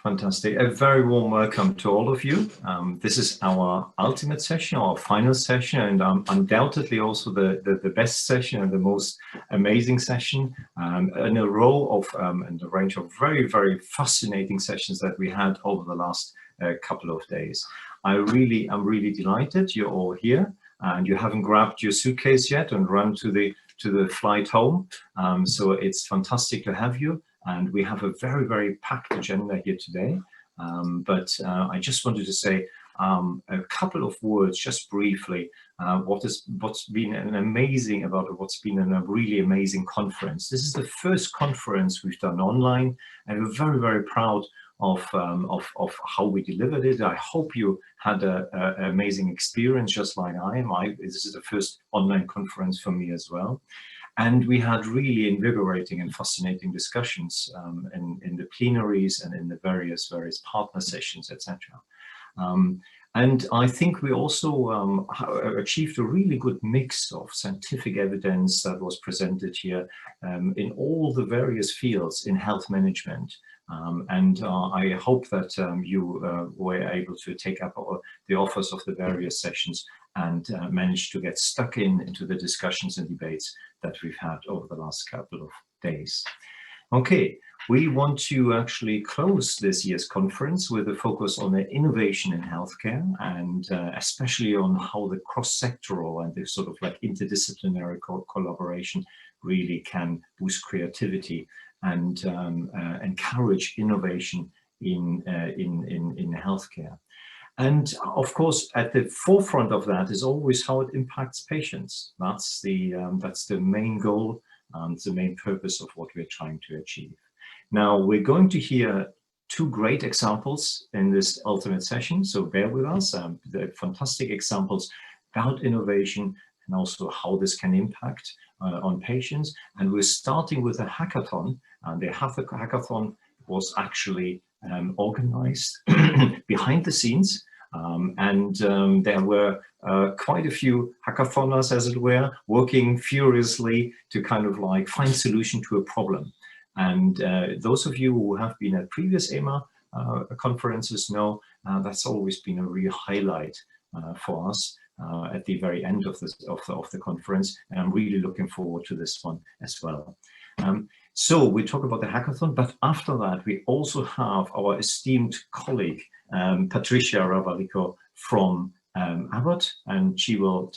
Fantastic. A very warm welcome to all of you. This is our ultimate session, our final session, and undoubtedly also the best session and the most amazing session in a row of and a range of very, very fascinating sessions that we had over the last couple of days. I'm really delighted you're all here and you haven't grabbed your suitcase yet and run to the flight home. So it's fantastic to have you. And we have a very, very packed agenda here today. But I just wanted to say a couple of words, just briefly, what's been a really amazing conference. This is the first conference we've done online, and we're very, very proud of how we delivered it. I hope you had an amazing experience, just like I am. This is the first online conference for me as well. And we had really invigorating and fascinating discussions in the plenaries and in the various partner sessions, etc. And I think we also achieved a really good mix of scientific evidence that was presented here in all the various fields in health management. And I hope that you were able to take up the offers of the various sessions and managed to get stuck into the discussions and debates that we've had over the last couple of days. Okay, we want to actually close this year's conference with a focus on the innovation in healthcare, and especially on how the cross-sectoral and the sort of like interdisciplinary collaboration really can boost creativity and encourage innovation in healthcare. And of course, at the forefront of that is always how it impacts patients. That's the main goal, the main purpose of what we're trying to achieve. Now, we're going to hear two great examples in this ultimate session, so bear with us. The fantastic examples about innovation and also how this can impact on patients. And we're starting with a hackathon, and the hackathon was actually organized behind the scenes. There were quite a few hackathoners, as it were, working furiously to kind of like find solution to a problem. And those of you who have been at previous EHMA conferences know that's always been a real highlight for us at the very end of the conference. And I'm really looking forward to this one as well. So we talk about the hackathon, but after that, we also have our esteemed colleague, Patricia Ravalico from Abbott, and she will,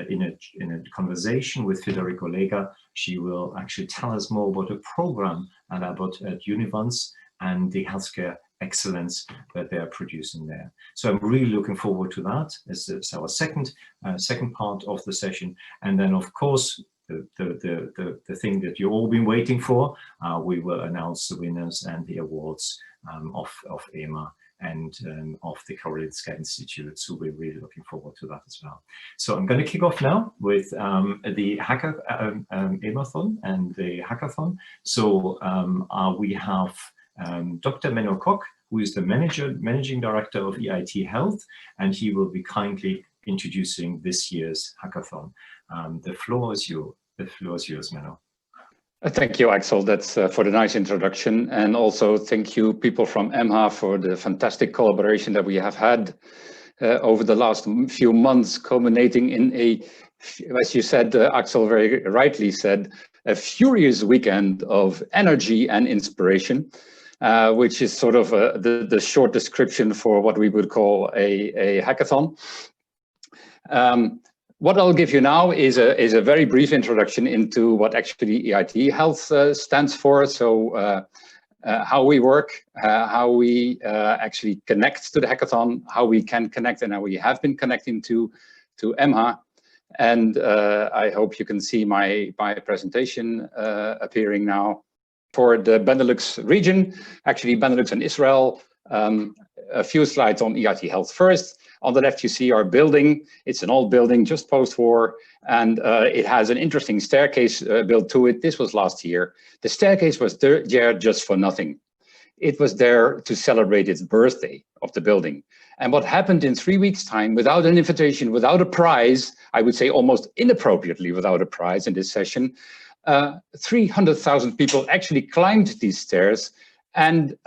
in a conversation with Federico Lega, she will actually tell us more about the program at Abbott at Univance and the healthcare excellence that they are producing there. So I'm really looking forward to that. It's our second part of the session, and then of course the thing that you've all been waiting for, we will announce the winners and the awards of EHMA and of the Karolinska Institute. So we're really looking forward to that as well. So I'm going to kick off now with the EHMAthon and the hackathon. So we have Dr. Menno Kok, who is the managing director of EIT Health, and he will be kindly introducing this year's hackathon. The floor is yours. The floor is yours, Menno. Thank you, Axel. That's for the nice introduction. And also thank you, people from EHMA, for the fantastic collaboration that we have had over the last few months, culminating in as you said, Axel very rightly said, a furious weekend of energy and inspiration, which is sort of the short description for what we would call a hackathon. What I'll give you now is a very brief introduction into what actually EIT Health stands for. So how we work, how we actually connect to the hackathon, how we can connect and how we have been connecting to EHMA. And I hope you can see my presentation appearing now. For the Benelux region, actually Benelux and Israel, a few slides on EIT Health first. On the left, you see our building. It's an old building, just post-war, and it has an interesting staircase built to it. This was last year. The staircase was there just for nothing. It was there to celebrate its birthday of the building. And what happened in 3 weeks' time, without an invitation, without a prize, I would say almost inappropriately without a prize in this session, 300,000 people actually climbed these stairs and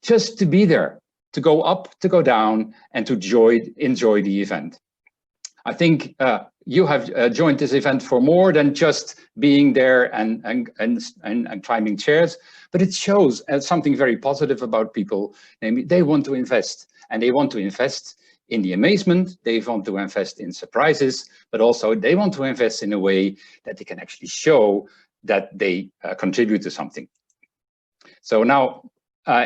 just to be there, to go up, to go down, and to enjoy the event. I think you have joined this event for more than just being there and climbing chairs, but it shows something very positive about people. Namely, they want to invest, and they want to invest in the amazement, they want to invest in surprises, but also they want to invest in a way that they can actually show that they contribute to something. So now,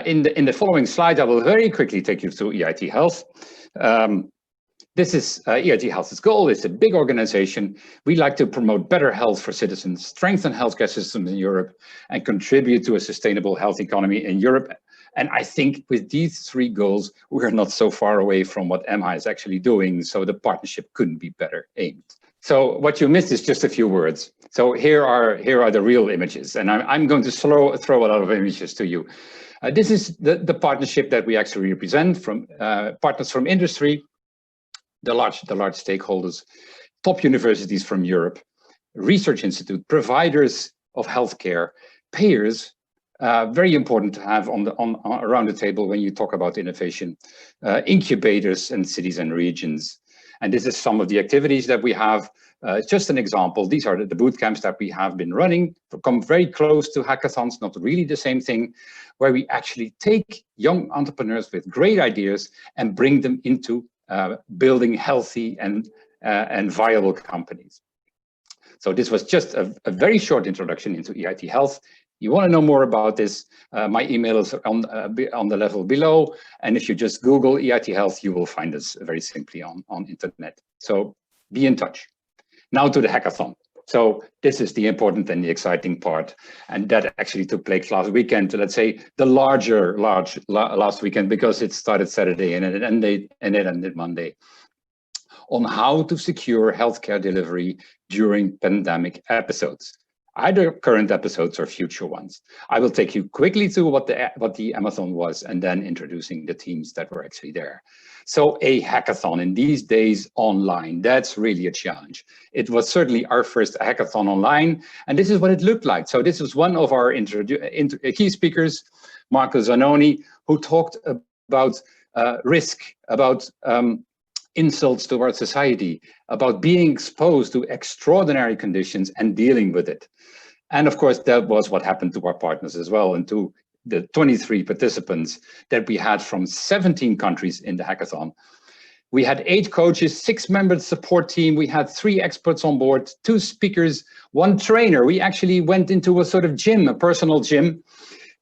in the following slide, I will very quickly take you through EIT Health. This is EIT Health's goal. It's a big organization. We like to promote better health for citizens, strengthen healthcare systems in Europe, and contribute to a sustainable health economy in Europe. And I think with these three goals, we're not so far away from what EHMA is actually doing. So the partnership couldn't be better aimed. So what you missed is just a few words. So here are the real images, and I'm going to throw a lot of images to you. This is the partnership that we actually represent from partners from industry, the large stakeholders, top universities from Europe, research institute, providers of healthcare, payers. Very important to have around the table when you talk about innovation, incubators and cities and regions. And this is some of the activities that we have. Just an example, these are the boot camps that we have been running, come very close to hackathons, not really the same thing, where we actually take young entrepreneurs with great ideas and bring them into building healthy and viable companies. So this was just a very short introduction into EIT Health. You want to know more about this, my email is on the level below. And if you just Google EIT Health, you will find us very simply on internet. So be in touch. Now to the hackathon. So this is the important and the exciting part. And that actually took place last weekend, let's say the last weekend, because it started Saturday and it ended Monday, on how to secure healthcare delivery during pandemic episodes, either current episodes or future ones. I will take you quickly through what the EHMAthon was, and then introducing the teams that were actually there. So a hackathon in these days online, that's really a challenge. It was certainly our first hackathon online, and this is what it looked like. So this was one of our key speakers, Marco Zanoni, who talked about risk, about insults to our society, about being exposed to extraordinary conditions and dealing with it. And of course, that was what happened to our partners as well, and to the 23 participants that we had from 17 countries in the hackathon. We had 8 coaches, 6-member support team. We had 3 experts on board, 2 speakers, 1 trainer. We actually went into a sort of gym, a personal gym.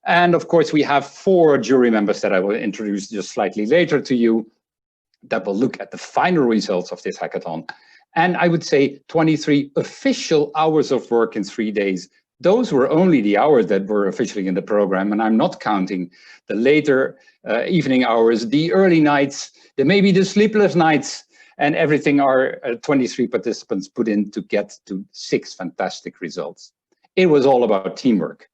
And of course, we have 4 jury members that I will introduce just slightly later to you, that will look at the final results of this hackathon. And I would say 23 official hours of work in 3 days. Those were only the hours that were officially in the program, and I'm not counting the later evening hours, the early nights, maybe the sleepless nights, and everything our 23 participants put in to get to 6 fantastic results. It was all about teamwork.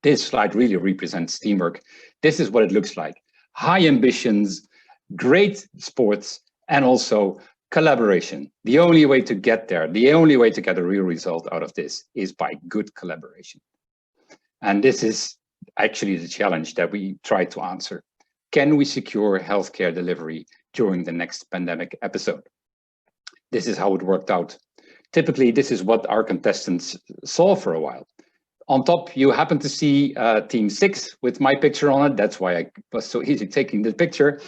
This slide really represents teamwork. This is what it looks like. High ambitions, great sports, and also collaboration. The only way to get there, the only way to get a real result out of this is by good collaboration. And this is actually the challenge that we try to answer. Can we secure healthcare delivery during the next pandemic episode? This is how it worked out. Typically, this is what our contestants saw for a while. On top, you happen to see team 6 with my picture on it. That's why I was so easy taking the picture.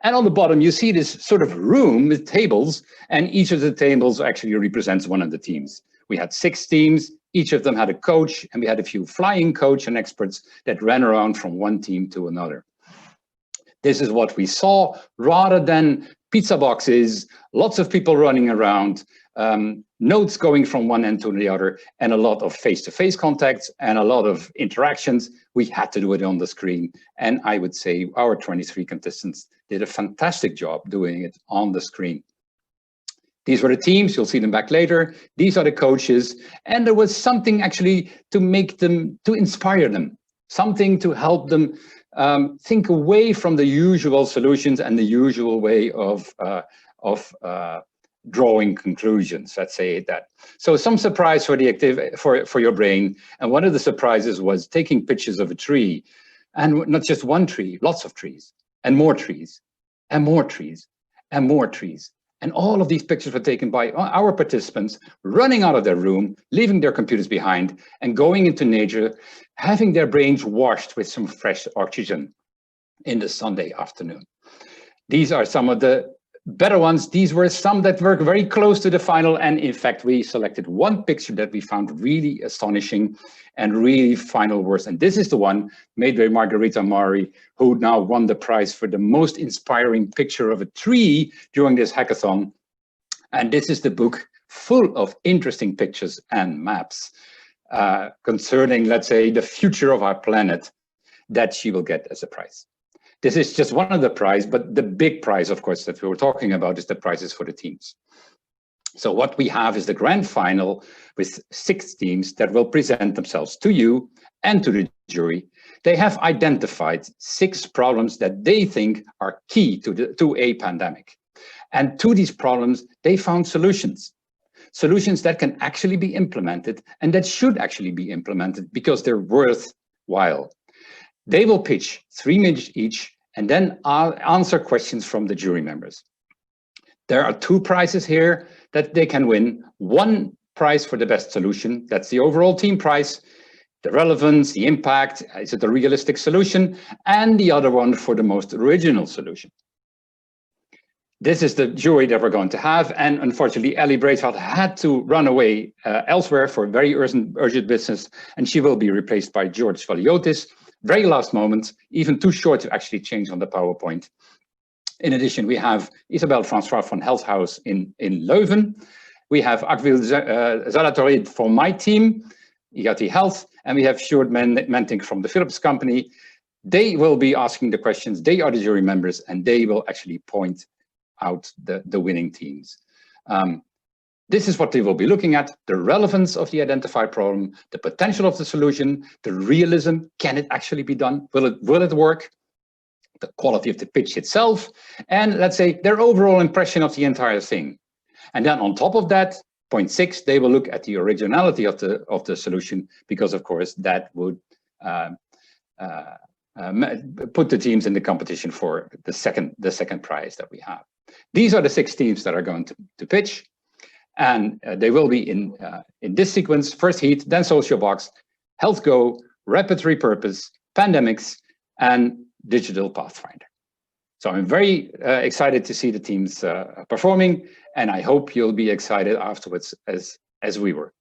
And on the bottom, you see this sort of room with tables, and each of the tables actually represents one of the teams. We had 6 teams, each of them had a coach, and we had a few flying coach and experts that ran around from one team to another. This is what we saw, rather than pizza boxes, lots of people running around, notes going from one end to the other, and a lot of face-to-face contacts and a lot of interactions. We had to do it on the screen. And I would say our 23 contestants did a fantastic job doing it on the screen. These were the teams, you'll see them back later. These are the coaches. And there was something actually to make them, to inspire them, something to help them think away from the usual solutions and the usual way of drawing conclusions, let's say that. So some surprise for the for your brain. And one of the surprises was taking pictures of a tree. And not just one tree, lots of trees, and more trees, and more trees, and more trees. And all of these pictures were taken by our participants running out of their room, leaving their computers behind, and going into nature, having their brains washed with some fresh oxygen in the Sunday afternoon. These are some of the better ones. These were some that were very close to the final. And in fact, we selected one picture that we found really astonishing and really final words. And this is the one made by Margarita Mari, who now won the prize for the most inspiring picture of a tree during this hackathon. And this is the book full of interesting pictures and maps concerning, let's say, the future of our planet that she will get as a prize. This is just one of the prizes, but the big prize, of course, that we were talking about is the prizes for the teams. So what we have is the grand final with 6 teams that will present themselves to you and to the jury. They have identified 6 problems that they think are key to a pandemic. And to these problems, they found solutions that can actually be implemented and that should actually be implemented because they're worthwhile. They will pitch 3 minutes each and then I'll answer questions from the jury members. There are 2 prizes here that they can win. One prize for the best solution, that's the overall team prize, the relevance, the impact, is it a realistic solution? And the other one for the most original solution. This is the jury that we're going to have. And unfortunately, Ellie Braithwaite had to run away elsewhere for very urgent business, and she will be replaced by George Valiotis. Very last moment, even too short to actually change on the PowerPoint. In addition, we have Isabel Francois from Health House in Leuven. We have Akvil Zalatorid from my team, EIT Health, and we have Sjoerd Mentink from the Philips company. They will be asking the questions. They are the jury members, and they will actually point out the winning teams. This is what they will be looking at: the relevance of the identified problem, the potential of the solution, the realism, can it actually be done? Will it work? The quality of the pitch itself, and let's say their overall impression of the entire thing. And then on top of that, point 6, they will look at the originality of the solution, because of course that would put the teams in the competition for the second prize that we have. These are the 6 teams that are going to pitch. And they will be in this sequence: first heat, then social box, health go, rapid repurpose, pandemics, and digital pathfinder. So I'm very excited to see the teams performing, and I hope you'll be excited afterwards as we were.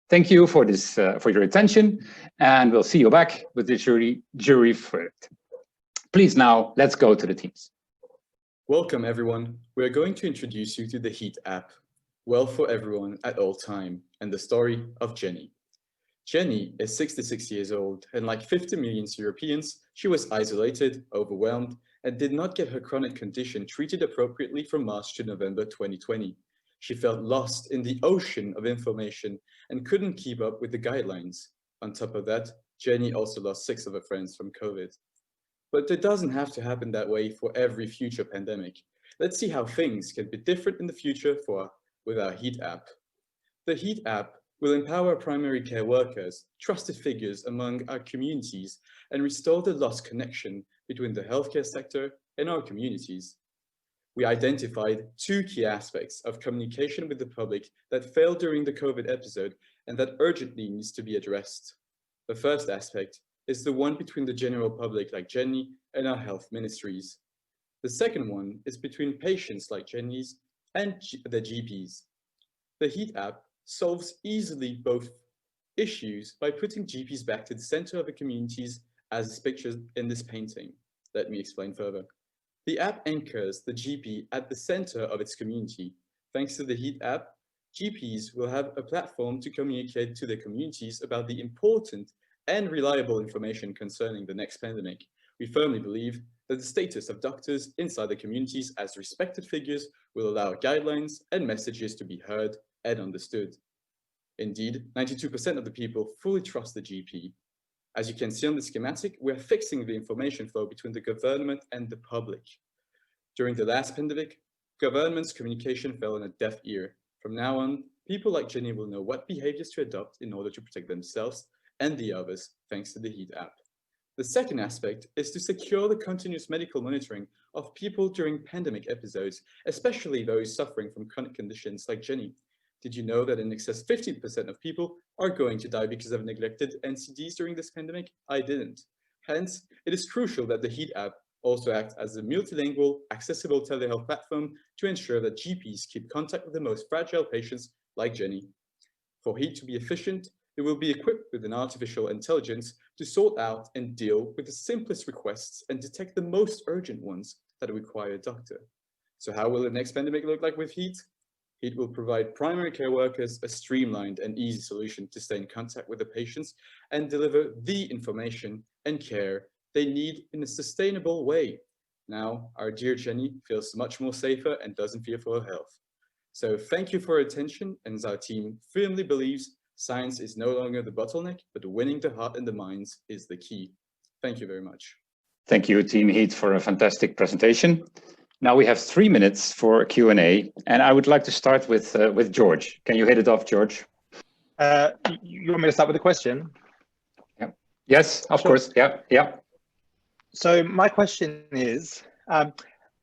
Thank you for this for your attention, and we'll see you back with the jury verdict. Please now let's go to the teams. Welcome everyone. We're going to introduce you to the Heat app. Well for everyone at all time, and the story of Jenny. Jenny is 66 years old, and like 50 million Europeans, she was isolated, overwhelmed, and did not get her chronic condition treated appropriately from March to November 2020. She felt lost in the ocean of information and couldn't keep up with the guidelines. On top of that, Jenny also lost 6 of her friends from COVID. But it doesn't have to happen that way for every future pandemic. Let's see how things can be different in the future with our Heat app. The Heat app will empower primary care workers, trusted figures among our communities, and restore the lost connection between the healthcare sector and our communities. We identified 2 key aspects of communication with the public that failed during the COVID episode and that urgently needs to be addressed. The first aspect is the one between the general public like Jenny and our health ministries. The second one is between patients like Jenny's and the GPs. The Heat app solves easily both issues by putting GPs back to the center of the communities, as is pictured in this painting. Let me explain further. The app anchors the GP at the center of its community. Thanks to the Heat app, GPs will have a platform to communicate to their communities about the important and reliable information concerning the next pandemic. We firmly believe that the status of doctors inside the communities as respected figures will allow guidelines and messages to be heard and understood. Indeed, 92% of the people fully trust the GP. As you can see on the schematic, we're fixing the information flow between the government and the public. During the last pandemic, government's communication fell on a deaf ear. From now on, people like Jenny will know what behaviors to adopt in order to protect themselves and the others, thanks to the Heat app. The second aspect is to secure the continuous medical monitoring of people during pandemic episodes, especially those suffering from chronic conditions like Jenny. Did you know that in excess 50% of people are going to die because of neglected NCDs during this pandemic? I didn't. Hence, it is crucial that the HEAT app also acts as a multilingual, accessible telehealth platform to ensure that GPs keep contact with the most fragile patients like Jenny. For HEAT to be efficient, it will be equipped with an artificial intelligence to sort out and deal with the simplest requests and detect the most urgent ones that require a doctor. So how will the next pandemic look like with HEAT? HEAT will provide primary care workers a streamlined and easy solution to stay in contact with the patients and deliver the information and care they need in a sustainable way. Now, our dear Jenny feels much more safer and doesn't fear for her health. So thank you for your attention, and as our team firmly believes, science is no longer the bottleneck, but winning the heart and the minds is the key. Thank you very much. Thank you, Team HEAT, for a fantastic presentation. Now we have 3 minutes for Q&A, and I would like to start with George. Can you hit it off, George? You want me to start with a question? Yeah. Yes, of course. Yeah. So my question is,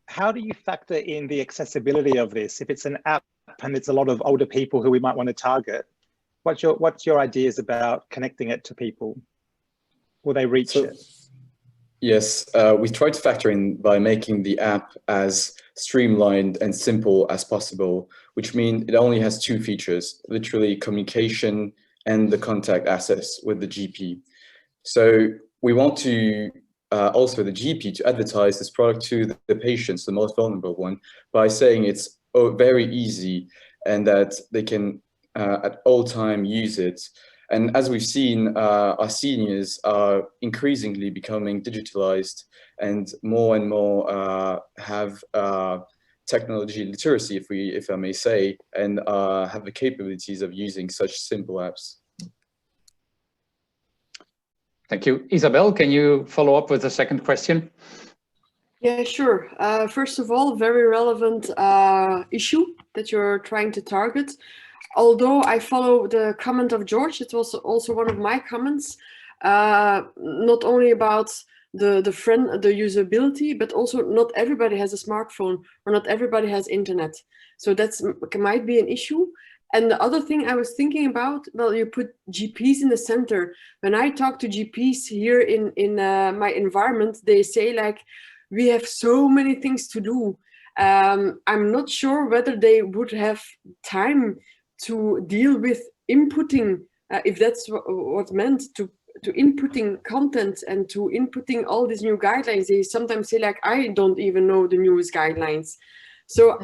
how do you factor in the accessibility of this? If it's an app and it's a lot of older people who we might want to target, what's your ideas about connecting it to people? Will they reach it? Yes, we try to factor in by making the app as streamlined and simple as possible, which means it only has 2 features, literally communication and the contact access with the GP. So we want to also the GP to advertise this product to the patients, the most vulnerable one, by saying it's very easy and that they can at all time use it. And as we've seen, our seniors are increasingly becoming digitalized and more have technology literacy, if I may say, and have the capabilities of using such simple apps. Thank you. Isabel, can you follow up with a second question? Yeah, sure. First of all, very relevant issue that you're trying to target. Although I follow the comment of George, it was also one of my comments, not only about the usability, but also not everybody has a smartphone or not everybody has internet. So that might be an issue. And the other thing I was thinking about, well, you put GPs in the center. When I talk to GPs here in my environment, they say like, we have so many things to do. I'm not sure whether they would have time to deal with inputting, if that's what meant, to inputting content and to inputting all these new guidelines. They sometimes say like, I don't even know the newest guidelines. So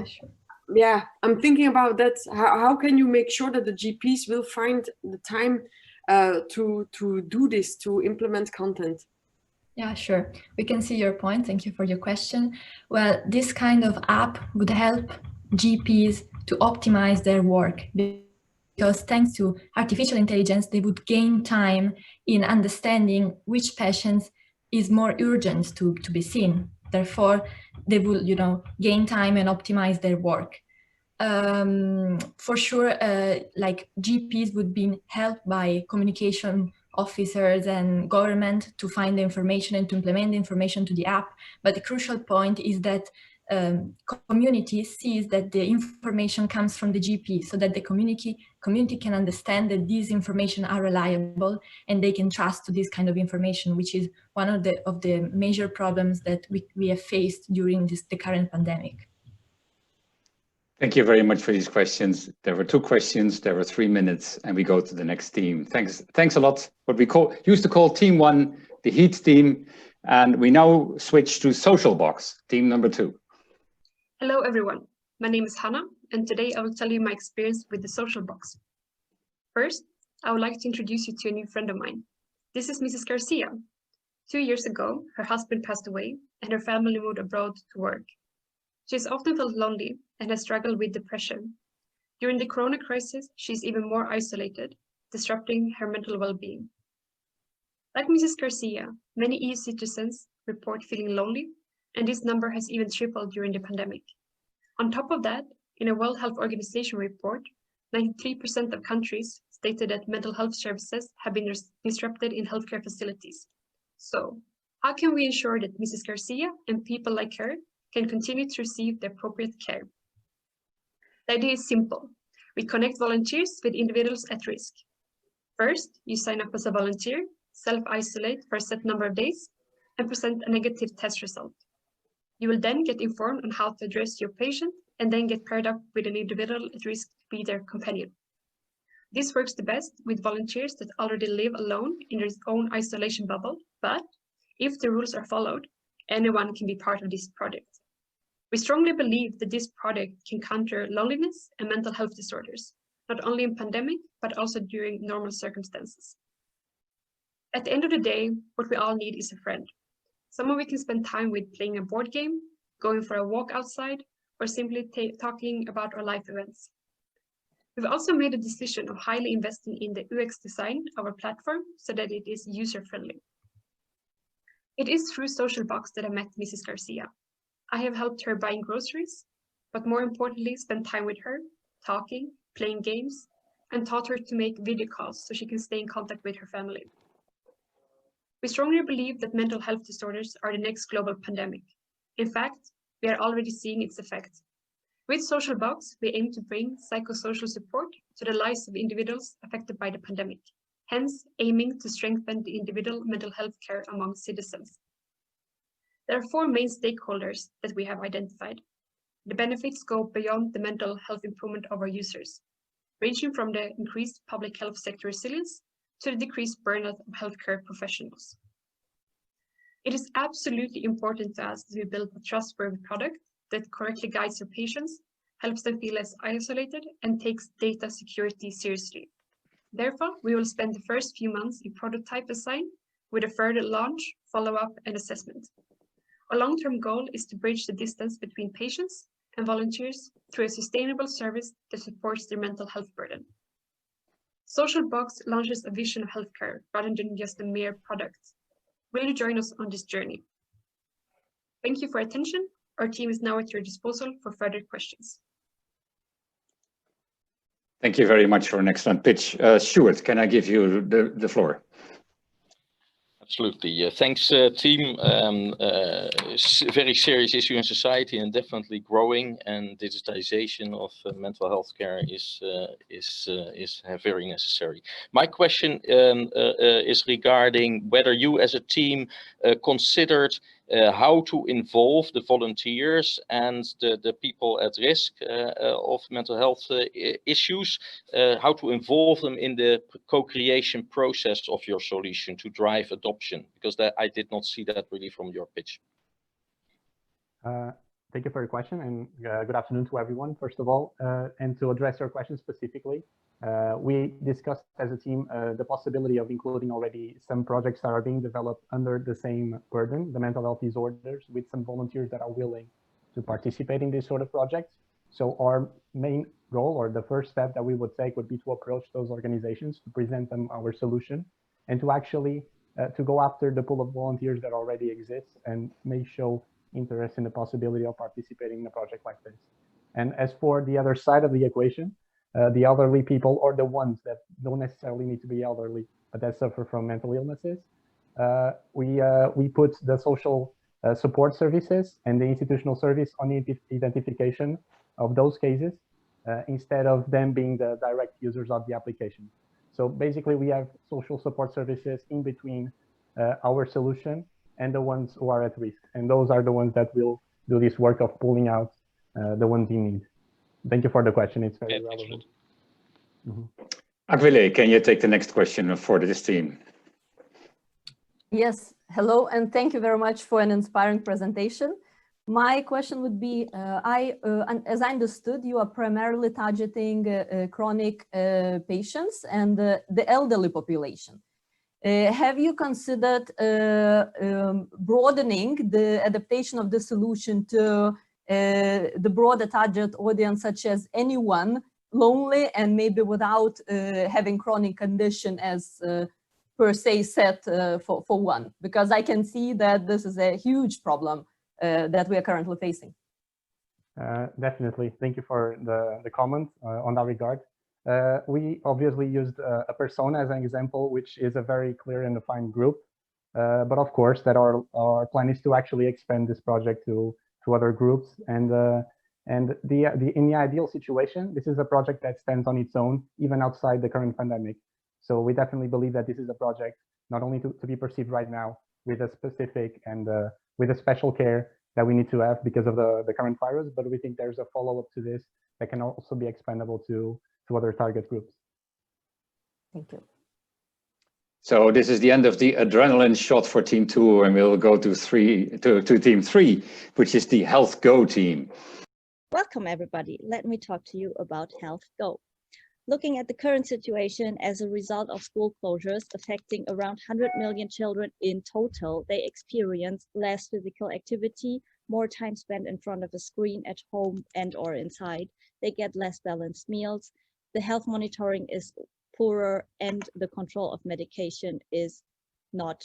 yeah, I'm thinking about that. How can you make sure that the GPs will find the time to do this, to implement content? Yeah, sure. We can see your point. Thank you for your question. Well, this kind of app would help GPs to optimize their work, because thanks to artificial intelligence, they would gain time in understanding which patients is more urgent to be seen. Therefore, they will, gain time and optimize their work. For sure, like GPs would be helped by communication officers and government to find the information and to implement the information to the app. But the crucial point is that community sees that the information comes from the GP, so that the community can understand that these information are reliable and they can trust to this kind of information, which is one of the major problems that we have faced during the current pandemic. Thank you very much for these questions. There were 2 questions, there were 3 minutes, and we go to the next team. Thanks a lot. What we used to call Team 1, the HEAT team, and we now switch to Social Box, team number 2. Hello everyone, my name is Hannah, and today I will tell you my experience with the Social Box. First, I would like to introduce you to a new friend of mine. This is Mrs. Garcia. 2 years ago, her husband passed away and her family moved abroad to work. She has often felt lonely and has struggled with depression. During the corona crisis, she is even more isolated, disrupting her mental well-being. Like Mrs. Garcia, many EU citizens report feeling lonely, and this number has even tripled during the pandemic. On top of that, in a World Health Organization report, 93% of countries stated that mental health services have been disrupted in healthcare facilities. So, how can we ensure that Mrs. Garcia and people like her can continue to receive the appropriate care? The idea is simple. We connect volunteers with individuals at risk. First, you sign up as a volunteer, self-isolate for a set number of days, and present a negative test result. You will then get informed on how to address your patient and then get paired up with an individual at risk to be their companion. This works the best with volunteers that already live alone in their own isolation bubble, but if the rules are followed, anyone can be part of this project. We strongly believe that this project can counter loneliness and mental health disorders, not only in pandemic, but also during normal circumstances. At the end of the day, what we all need is a friend. Someone we can spend time with playing a board game, going for a walk outside, or simply talking about our life events. We've also made a decision of highly investing in the UX design of our platform so that it is user-friendly. It is through Social Box that I met Mrs. Garcia. I have helped her buying groceries, but more importantly, spent time with her, talking, playing games, and taught her to make video calls so she can stay in contact with her family. We strongly believe that mental health disorders are the next global pandemic. In fact, we are already seeing its effect. With Social Box, we aim to bring psychosocial support to the lives of individuals affected by the pandemic, hence aiming to strengthen the individual mental health care among citizens. There are 4 main stakeholders that we have identified. The benefits go beyond the mental health improvement of our users, ranging from the increased public health sector resilience to the decreased burnout of healthcare professionals. It is absolutely important to us that we build a trustworthy product that correctly guides our patients, helps them feel less isolated, and takes data security seriously. Therefore, we will spend the first few months in prototype design with a further launch, follow-up, and assessment. Our long-term goal is to bridge the distance between patients and volunteers through a sustainable service that supports their mental health burden. Social Box launches a vision of healthcare rather than just a mere product. Will you join us on this journey? Thank you for your attention. Our team is now at your disposal for further questions. Thank you very much for an excellent pitch. Stuart, can I give you the floor? Absolutely. Thanks, team. Very serious issue in society and definitely growing. And digitization of mental health care is very necessary. My question is regarding whether you as a team considered how to involve the volunteers and the people at risk of mental health issues, how to involve them in the co-creation process of your solution to drive adoption, because I did not see that really from your pitch. Thank you for your question, and good afternoon to everyone, first of all. And to address your question specifically, we discussed as a team the possibility of including already some projects that are being developed under the same burden, the mental health disorders, with some volunteers that are willing to participate in this sort of projects. So our main goal, or the first step that we would take, would be to approach those organizations, to present them our solution, and to actually to go after the pool of volunteers that already exists and may show interest in the possibility of participating in a project like this. And as for the other side of the equation, the elderly people, or the ones that don't necessarily need to be elderly, but that suffer from mental illnesses, we put the social support services and the institutional service on the identification of those cases instead of them being the direct users of the application. So basically, we have social support services in between our solution and the ones who are at risk. And those are the ones that will do this work of pulling out the ones in need. Thank you for the question. It's very relevant. Aquile, can you take the next question for this team? Yes, hello, and thank you very much for an inspiring presentation. My question would be, as I understood, you are primarily targeting chronic patients and the elderly population. Have you considered broadening the adaptation of the solution to the broader target audience, such as anyone lonely and maybe without having chronic condition as per se set for one? Because I can see that this is a huge problem that we are currently facing. Definitely. Thank you for the comment on that regard. We obviously used a persona as an example, which is a very clear and defined group. But of course, that our plan is to actually expand this project to other groups. And in the ideal situation, this is a project that stands on its own, even outside the current pandemic. So we definitely believe that this is a project not only to be perceived right now with a specific and with a special care that we need to have because of the current virus, but we think there's a follow-up to this that can also be expandable to other target groups. Thank you. So this is the end of the adrenaline shot for Team 2, and we'll go to Team 3, which is the Health Go team. Welcome, everybody. Let me talk to you about Health Go. Looking at the current situation as a result of school closures affecting around 100 million children in total, they experience less physical activity, more time spent in front of a screen at home and or inside. They get less balanced meals. The health monitoring is poorer and the control of medication is not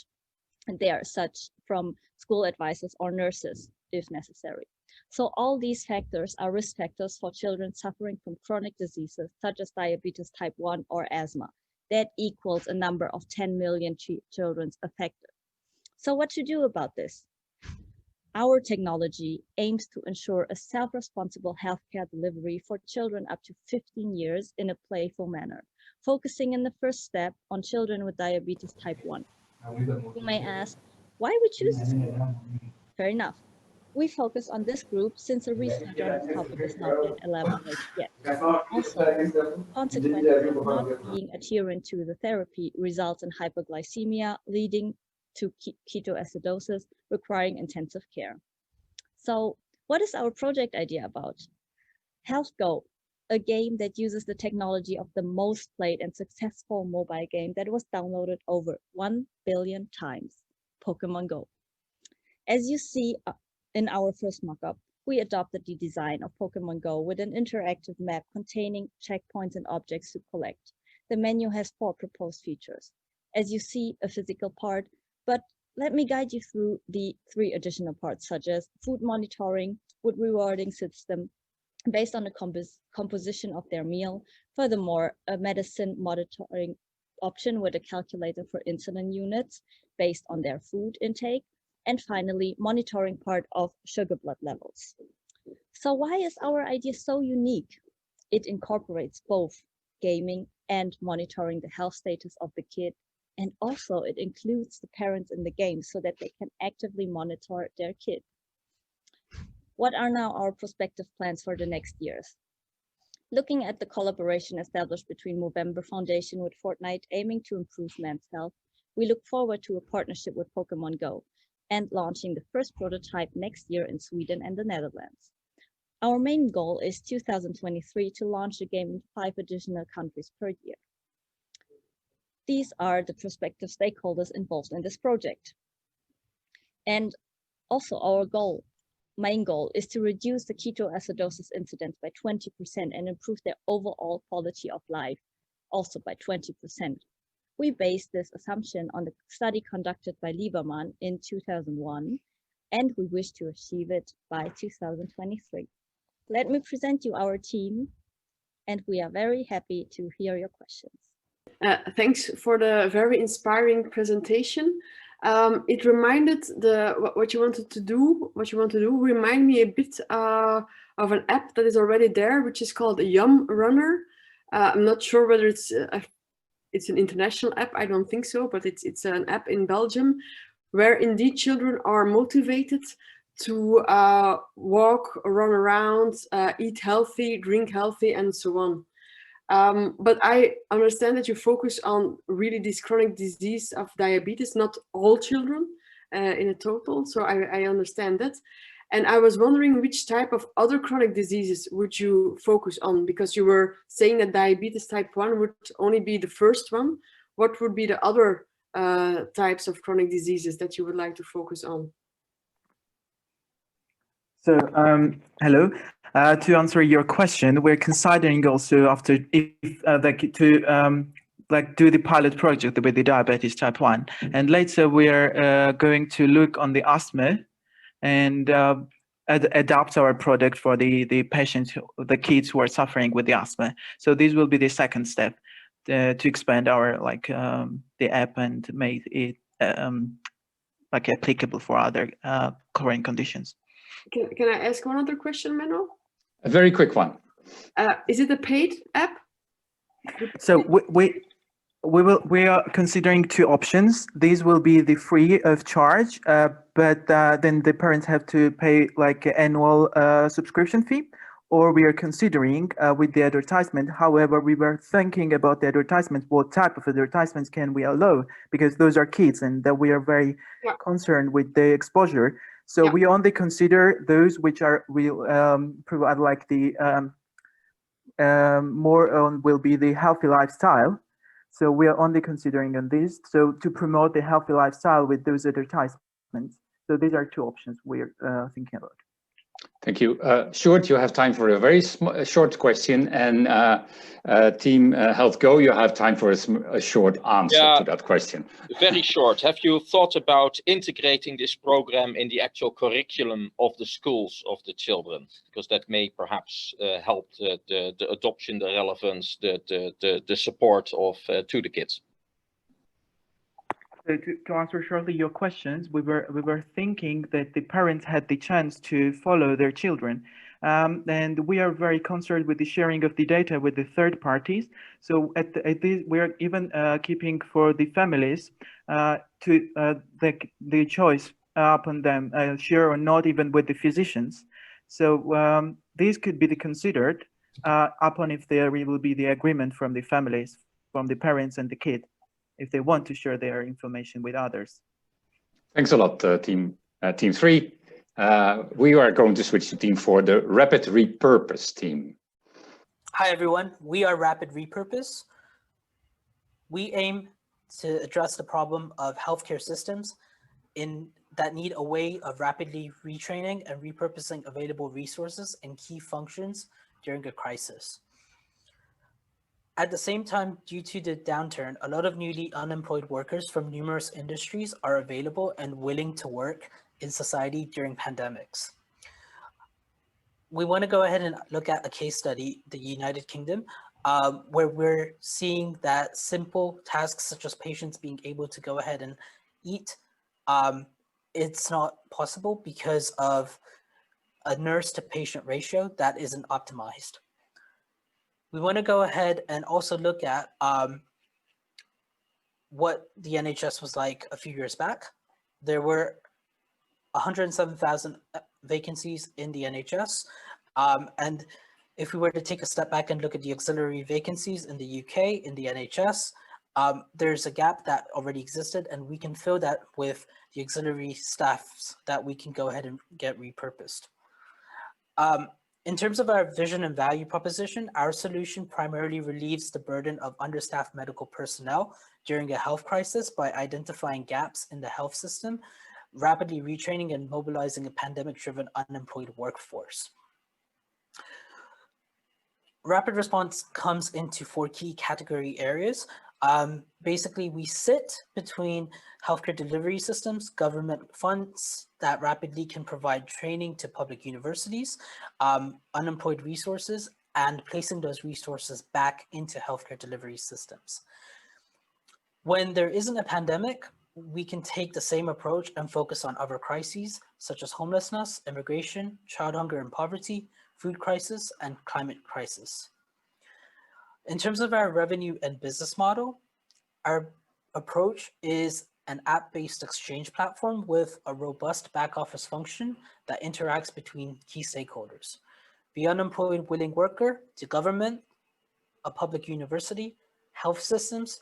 there, such from school advisors or nurses if necessary. So all these factors are risk factors for children suffering from chronic diseases such as diabetes type 1 or asthma. That equals a number of 10 million children affected. So what to do about this? Our technology aims to ensure a self-responsible healthcare delivery for children up to 15 years in a playful manner, focusing in the first step on children with diabetes type 1. You may ask, why we choose this group? Fair enough. We focus on this group since the research on this topic is not yet elaborated yet. Also, consequently, not being adherent to the therapy results in hypoglycemia, leading to ketoacidosis, requiring intensive care. So what is our project idea about? Health Go, a game that uses the technology of the most played and successful mobile game that was downloaded over 1 billion times, Pokemon Go. As you see in our first mockup, we adopted the design of Pokemon Go with an interactive map containing checkpoints and objects to collect. The menu has 4 proposed features. As you see, a physical part, but let me guide you through the 3 additional parts, such as food monitoring with rewarding system based on the composition of their meal. Furthermore, a medicine monitoring option with a calculator for insulin units based on their food intake. And finally, monitoring part of sugar blood levels. So why is our idea so unique? It incorporates both gaming and monitoring the health status of the kid. And also it includes the parents in the game so that they can actively monitor their kid. What are now our prospective plans for the next years? Looking at the collaboration established between Movember Foundation with Fortnite aiming to improve men's health, we look forward to a partnership with Pokemon Go and launching the first prototype next year in Sweden and the Netherlands. Our main goal is 2023 to launch the game in 5 additional countries per year. These are the prospective stakeholders involved in this project. And also our main goal is to reduce the ketoacidosis incidence by 20% and improve their overall quality of life also by 20%. We based this assumption on the study conducted by Lieberman in 2001, and we wish to achieve it by 2023. Let me present you our team, and we are very happy to hear your questions. Thanks for the very inspiring presentation. It reminded what you want to do remind me a bit of an app that is already there, which is called Yum Runner. I'm not sure whether it's an international app. I don't think so, but it's an app in Belgium where indeed children are motivated to walk, run around, eat healthy, drink healthy, and so on. But I understand that you focus on really this chronic disease of diabetes, not all children in a total. So I understand that. And I was wondering which type of other chronic diseases would you focus on? Because you were saying that diabetes type 1 would only be the first one. What would be the other types of chronic diseases that you would like to focus on? So, hello. To answer your question, we're considering also after do the pilot project with the diabetes type 1, and later we're going to look on the asthma and adapt our product for the patients, the kids who are suffering with the asthma. So this will be the second step to expand our the app and make it like applicable for other current conditions. Can I ask one other question, Menno? A very quick one. Is it a paid app? So we are considering two options. These will be the free of charge, but then the parents have to pay like an annual subscription fee, or we are considering with the advertisement. However, we were thinking about the advertisement, what type of advertisements can we allow, because those are kids and that we are very concerned with the exposure. So we only consider those which are will provide like the more on will be the healthy lifestyle. So we are only considering on this. So to promote the healthy lifestyle with those advertisements. So these are two options we're thinking about. Thank you. Sjoerd, you have time for a very short question, and Team Health Go, you have time for a short answer to that question. Very short. Have you thought about integrating this program in the actual curriculum of the schools of the children? Because that may perhaps help the adoption, the relevance, the support of to the kids. So to answer shortly your questions, we were thinking that the parents had the chance to follow their children, and we are very concerned with the sharing of the data with the third parties. So at this, we are even keeping for the families to the choice upon them, share or not, even with the physicians. So these could be considered upon if there will be the agreement from the families, from the parents and the kid, if they want to share their information with others. Thanks a lot, team 3. We are going to switch to team 4, the Rapid Repurpose team. Hi, everyone. We are Rapid Repurpose. We aim to address the problem of healthcare systems that need a way of rapidly retraining and repurposing available resources and key functions during a crisis. At the same time, due to the downturn, a lot of newly unemployed workers from numerous industries are available and willing to work in society during pandemics. We want to go ahead and look at a case study, the United Kingdom, where we're seeing that simple tasks such as patients being able to go ahead and eat, it's not possible because of a nurse to patient ratio that isn't optimized. We want to go ahead and also look at what the NHS was like a few years back. There were 107,000 vacancies in the NHS. And if we were to take a step back and look at the auxiliary vacancies in the UK, in the NHS, there's a gap that already existed, and we can fill that with the auxiliary staffs that we can go ahead and get repurposed. In terms of our vision and value proposition, our solution primarily relieves the burden of understaffed medical personnel during a health crisis by identifying gaps in the health system, rapidly retraining and mobilizing a pandemic-driven unemployed workforce. Rapid response comes into 4 key category areas. Basically, we sit between healthcare delivery systems, government funds that rapidly can provide training to public universities, unemployed resources, and placing those resources back into healthcare delivery systems. When there isn't a pandemic, we can take the same approach and focus on other crises, such as homelessness, immigration, child hunger and poverty, food crisis, and climate crisis. In terms of our revenue and business model, our approach is an app-based exchange platform with a robust back office function that interacts between key stakeholders. The unemployed willing worker to government, a public university, health systems.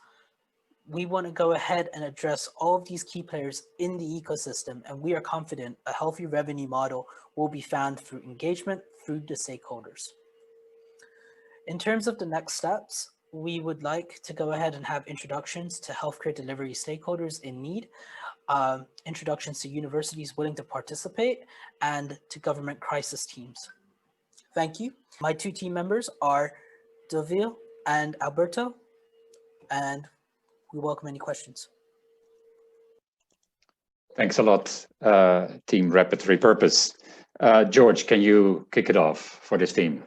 We want to go ahead and address all of these key players in the ecosystem, and we are confident a healthy revenue model will be found through engagement through the stakeholders. In terms of the next steps, we would like to go ahead and have introductions to healthcare delivery stakeholders in need, introductions to universities willing to participate, and to government crisis teams. Thank you. My 2 team members are Deville and Alberto, and we welcome any questions. Thanks a lot, Team Rapid Repurpose. George, can you kick it off for this team?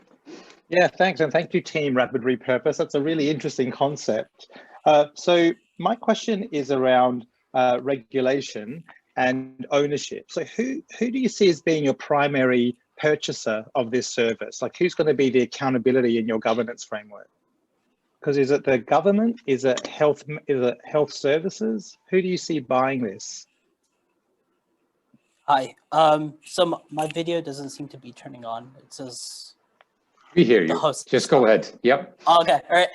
Yeah, thanks. And thank you, Team Rapid Repurpose. That's a really interesting concept. So my question is around regulation and ownership. So who do you see as being your primary purchaser of this service? Like, who's going to be the accountability in your governance framework? Because is it the government? Is it health services? Who do you see buying this? Hi. So my video doesn't seem to be turning on. It says we hear you. Host. Just go ahead. Yep. Okay. All right.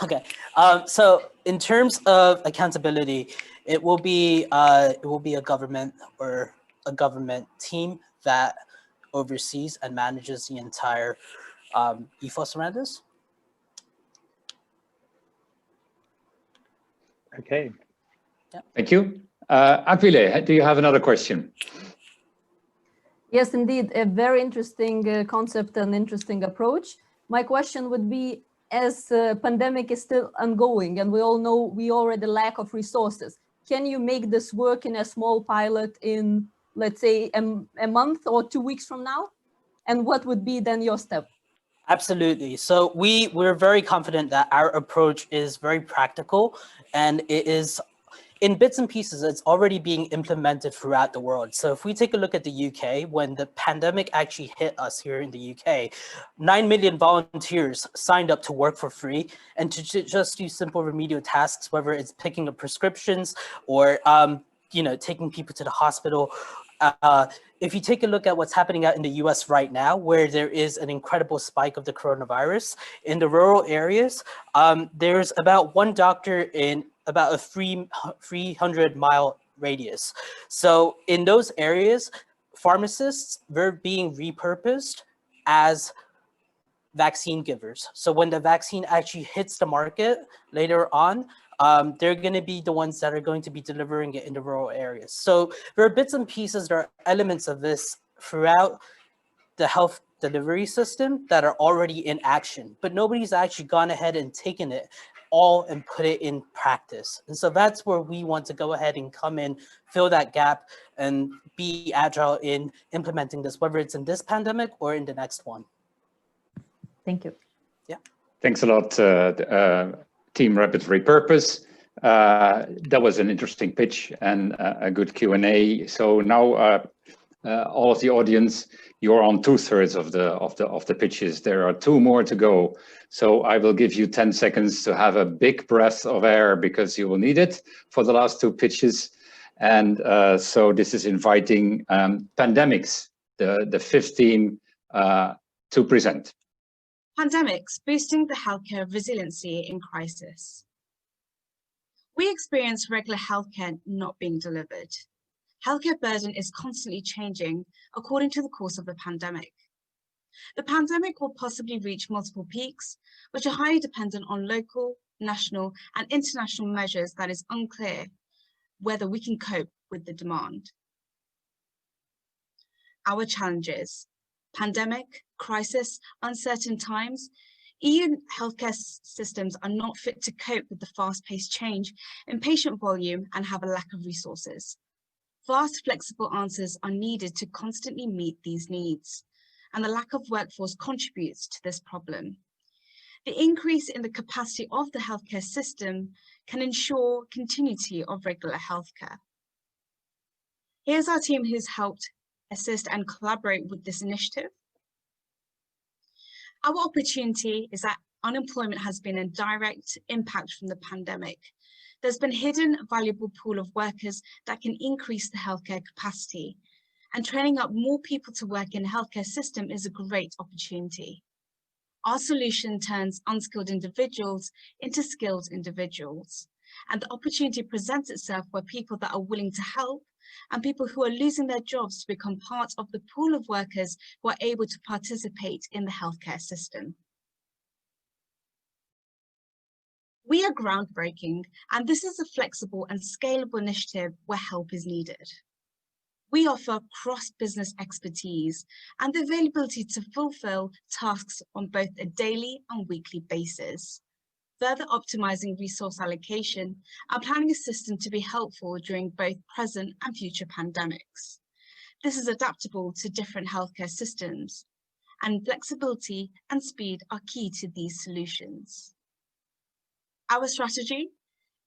Okay. So in terms of accountability, it will be a government or a government team that oversees and manages the entire ethos around this. Okay. Yeah. Thank you. Aquile, do you have another question? Yes, indeed, a very interesting concept and interesting approach. My question would be, as pandemic is still ongoing and we all know we already lack of resources, can you make this work in a small pilot in, let's say, a month or 2 weeks from now? And what would be then your step? Absolutely. So we're very confident that our approach is very practical, and it is in bits and pieces. It's already being implemented throughout the world. So if we take a look at the UK, when the pandemic actually hit us here in the UK, 9 million volunteers signed up to work for free and to just do simple remedial tasks, whether it's picking up prescriptions or taking people to the hospital. If you take a look at what's happening out in the US right now, where there is an incredible spike of the coronavirus, in the rural areas, there's about one doctor in about a 300-mile radius. So in those areas, pharmacists, they're being repurposed as vaccine givers. So when the vaccine actually hits the market later on, they're going to be the ones that are going to be delivering it in the rural areas. So there are bits and pieces, there are elements of this throughout the health delivery system that are already in action, but nobody's actually gone ahead and taken it all and put it in practice. And so that's where we want to go ahead and come in, fill that gap, and be agile in implementing this, whether it's in this pandemic or in the next one. Thank you. Yeah. Thanks a lot, Team Rapid Repurpose. That was an interesting pitch and a good Q&A. So now all of the audience, you're on 2/3 of the pitches. There are 2 more to go. So I will give you 10 seconds to have a big breath of air because you will need it for the last 2 pitches. And so this is inviting Pandemics, the 5th team, to present. Pandemics, boosting the healthcare resiliency in crisis. We experience regular healthcare not being delivered. Healthcare burden is constantly changing according to the course of the pandemic. The pandemic will possibly reach multiple peaks, which are highly dependent on local, national, and international measures that is unclear whether we can cope with the demand. Our challenges: pandemic, crisis, uncertain times. EU healthcare systems are not fit to cope with the fast-paced change in patient volume and have a lack of resources. Fast, flexible answers are needed to constantly meet these needs, and the lack of workforce contributes to this problem. The increase in the capacity of the healthcare system can ensure continuity of regular healthcare. Here's our team who's helped assist and collaborate with this initiative. Our opportunity is that unemployment has been a direct impact from the pandemic. There's been hidden valuable pool of workers that can increase the healthcare capacity, and training up more people to work in the healthcare system is a great opportunity. Our solution turns unskilled individuals into skilled individuals, and the opportunity presents itself where people that are willing to help and people who are losing their jobs to become part of the pool of workers who are able to participate in the healthcare system. We are groundbreaking, and this is a flexible and scalable initiative where help is needed. We offer cross-business expertise and the availability to fulfill tasks on both a daily and weekly basis, further optimizing resource allocation and planning a system to be helpful during both present and future pandemics. This is adaptable to different healthcare systems, and flexibility and speed are key to these solutions. Our strategy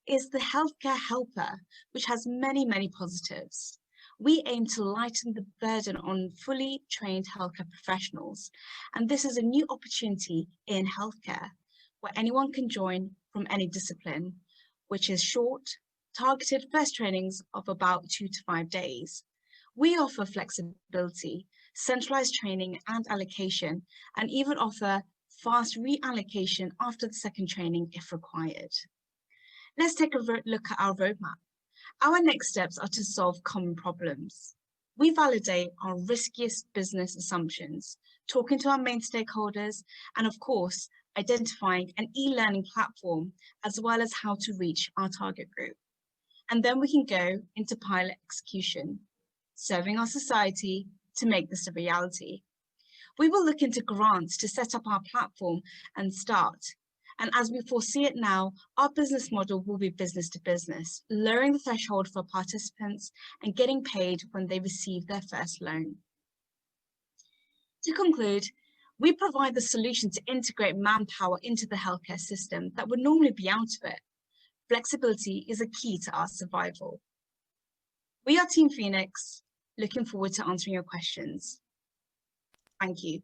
is the healthcare helper, which has many positives. We aim to lighten the burden on fully trained healthcare professionals, and this is a new opportunity in healthcare where anyone can join from any discipline, which is short, targeted first trainings of about 2 to 5 days. We offer flexibility, centralized training and allocation, and even offer fast reallocation after the second training if required. Let's take a look at our roadmap. Our next steps are to solve common problems. We validate our riskiest business assumptions, talking to our main stakeholders, and of course, identifying an e-learning platform, as well as how to reach our target group. And then we can go into pilot execution, serving our society to make this a reality. We will look into grants to set up our platform and start. And as we foresee it now, our business model will be business to business, lowering the threshold for participants and getting paid when they receive their first loan. To conclude, we provide the solution to integrate manpower into the healthcare system that would normally be out of it. Flexibility is a key to our survival. We are Team Phoenix, looking forward to answering your questions. Thank you.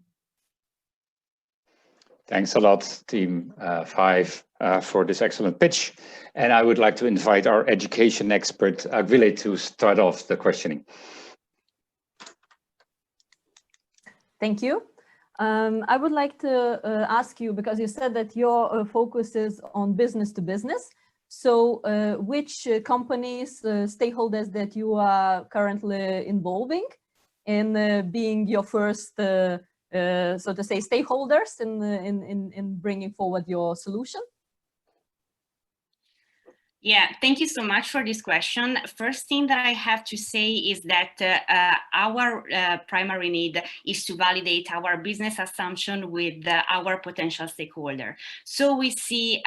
Thanks a lot, Team 5, for this excellent pitch. And I would like to invite our education expert, Agwile, to start off the questioning. Thank you. I would like to ask you, because you said that your focus is on business to business. So which companies, stakeholders that you are currently involving in being your first, so to say, stakeholders in bringing forward your solution? Yeah, thank you so much for this question. First thing that I have to say is that our primary need is to validate our business assumption with our potential stakeholder. So we see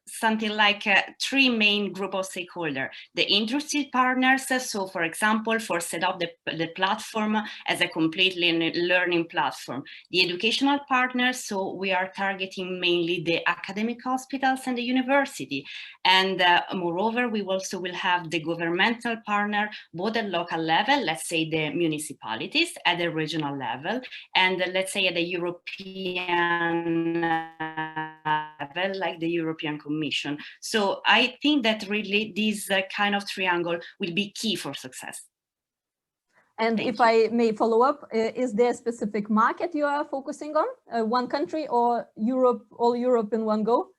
something like 3 main group of stakeholders. The industry partners, so for example, for set up the platform as a completely learning platform. The educational partners, so we are targeting mainly the academic hospitals and the university. And moreover, we also will have the governmental partner, both at local level, let's say the municipalities, at the regional level, and let's say at the European level, like the European Commission. So I think that really this kind of triangle will be key for success. And if I may follow up, is there a specific market you are focusing on? One country or Europe, all Europe in one go?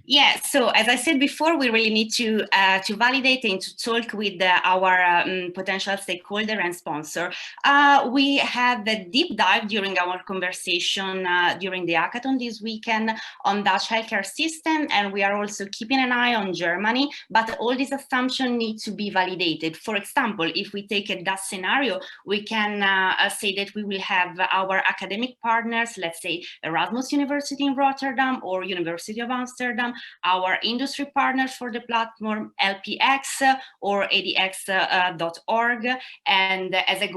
Yeah, so as I said before, we really need to validate and to talk with our potential stakeholder and sponsor. We had a deep dive during our conversation during the hackathon this weekend on Dutch healthcare system, and we are also keeping an eye on Germany, but all these assumptions need to be validated. For example, if we take a Dutch scenario, we can say that we will have our academic partners, let's say Erasmus University in Rotterdam or University of Amsterdam, our industry partners for the platform LPX or ADX.org, and as a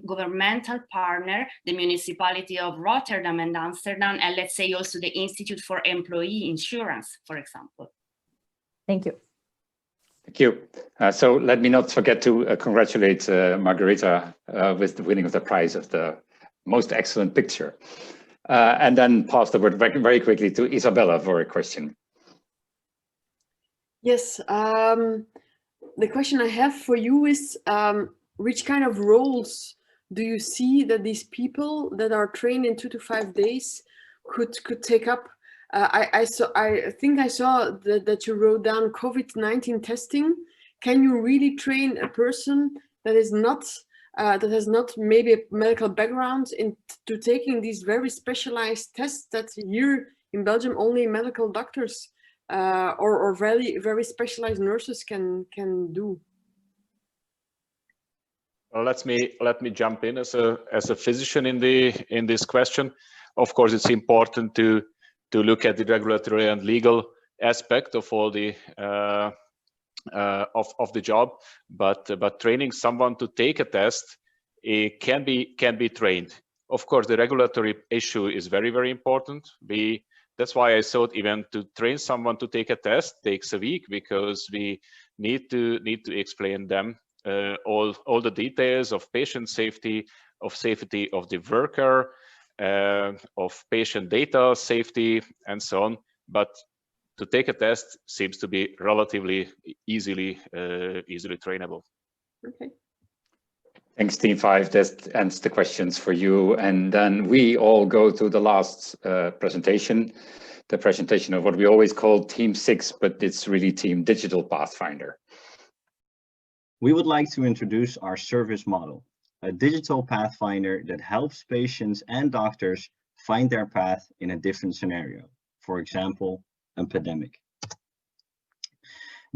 governmental partner, the municipality of Rotterdam and Amsterdam, and let's say also the Institute for Employee Insurance, for example. Thank you. Thank you. So let me not forget to congratulate Margareta with the winning of the prize of the most excellent picture. And then pass the word very quickly to Isabella for a question. Yes, the question I have for you is which kind of roles do you see that these people that are trained in 2 to 5 days could take up? I think I saw that you wrote down COVID-19 testing. Can you really train a person that is not that has not maybe a medical background into taking these very specialized tests that here in Belgium only medical doctors or very specialized nurses can do? Well, let me jump in as a physician in this question. Of course, it's important to look at the regulatory and legal aspect of all the of the job, but training someone to take a test, it can be trained. Of course, the regulatory issue is very important. That's why I thought even to train someone to take a test takes a week, because we need to explain them all the details of patient safety of the worker, of patient data safety, and so on. But to take a test seems to be relatively easily trainable. Okay. Thanks, Team 5. That ends the questions for you. And then we all go to the last presentation, the presentation of what we always call Team 6, but it's really Team Digital Pathfinder. We would like to introduce our service model, a digital pathfinder that helps patients and doctors find their path in a different scenario. For example, a pandemic.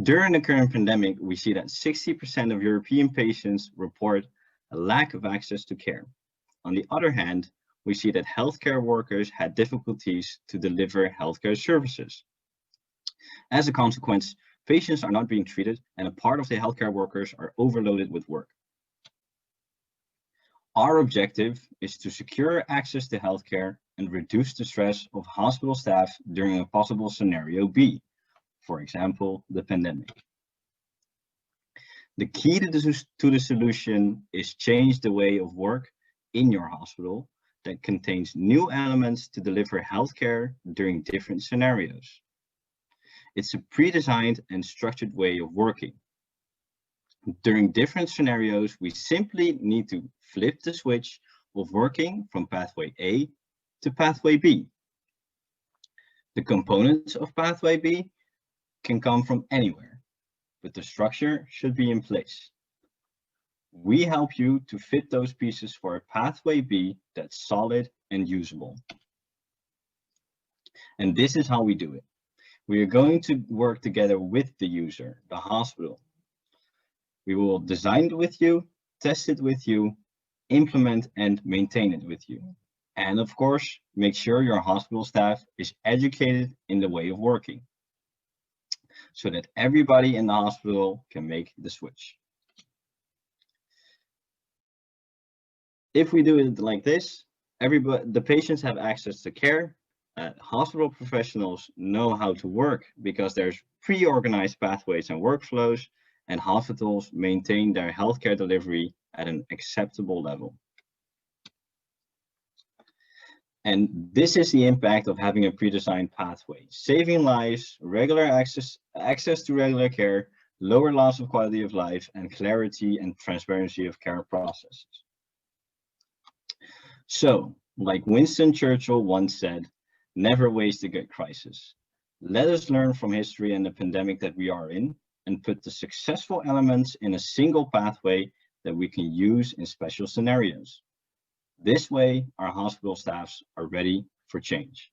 During the current pandemic, we see that 60% of European patients report a lack of access to care. On the other hand, we see that healthcare workers had difficulties to deliver healthcare services. As a consequence, patients are not being treated and a part of the healthcare workers are overloaded with work. Our objective is to secure access to healthcare and reduce the stress of hospital staff during a possible scenario B, for example, the pandemic. The key to the solution is change the way of work in your hospital that contains new elements to deliver healthcare during different scenarios. It's a pre-designed and structured way of working. During different scenarios, we simply need to flip the switch of working from pathway A to pathway B. The components of pathway B can come from anywhere, but the structure should be in place. We help you to fit those pieces for a pathway B that's solid and usable. And this is how we do it. We are going to work together with the user, the hospital. We will design it with you, test it with you, implement and maintain it with you. And of course, make sure your hospital staff is educated in the way of working, so that everybody in the hospital can make the switch. If we do it like this, the patients have access to care. Hospital professionals know how to work because there's pre-organized pathways and workflows, and hospitals maintain their healthcare delivery at an acceptable level. And this is the impact of having a pre-designed pathway: saving lives, regular access to regular care, lower loss of quality of life, and clarity and transparency of care processes. So, like Winston Churchill once said, never waste a good crisis. Let us learn from history and the pandemic that we are in, and put the successful elements in a single pathway that we can use in special scenarios. This way, our hospital staffs are ready for change.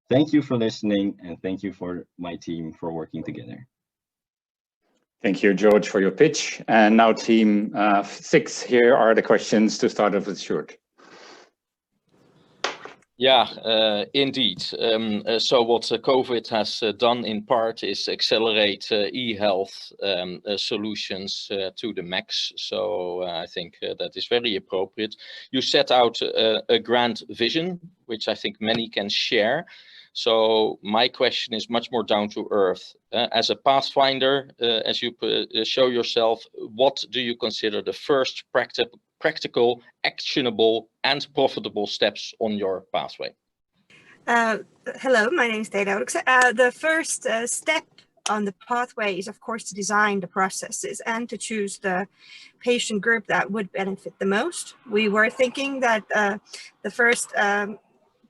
Thank you for listening, and thank you for my team for working together. Thank you, George, for your pitch. And now Team 6, here are the questions to start off with Sjoerd. Yeah, indeed. So what COVID has done in part is accelerate e-health solutions to the max. So I think that is very appropriate. You set out a grand vision, which I think many can share. So my question is much more down to earth. As a pathfinder, as you show yourself, what do you consider the first practical, actionable and profitable steps on your pathway? Hello, my name is Dana. The first step on the pathway is, of course, to design the processes and to choose the patient group that would benefit the most. We were thinking that the first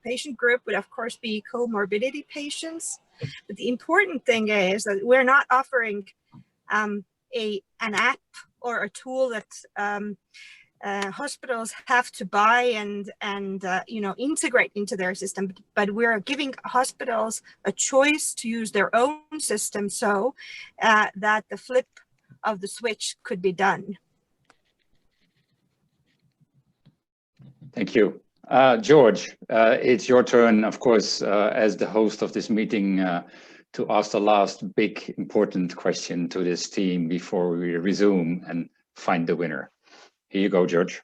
patient group would, of course, be comorbidity patients. But the important thing is that we're not offering an app or a tool that hospitals have to buy and integrate into their system, but we're giving hospitals a choice to use their own system so that the flip of the switch could be done. Thank you. George, it's your turn, of course, as the host of this meeting, to ask the last big important question to this team before we resume and find the winner. Here you go, George.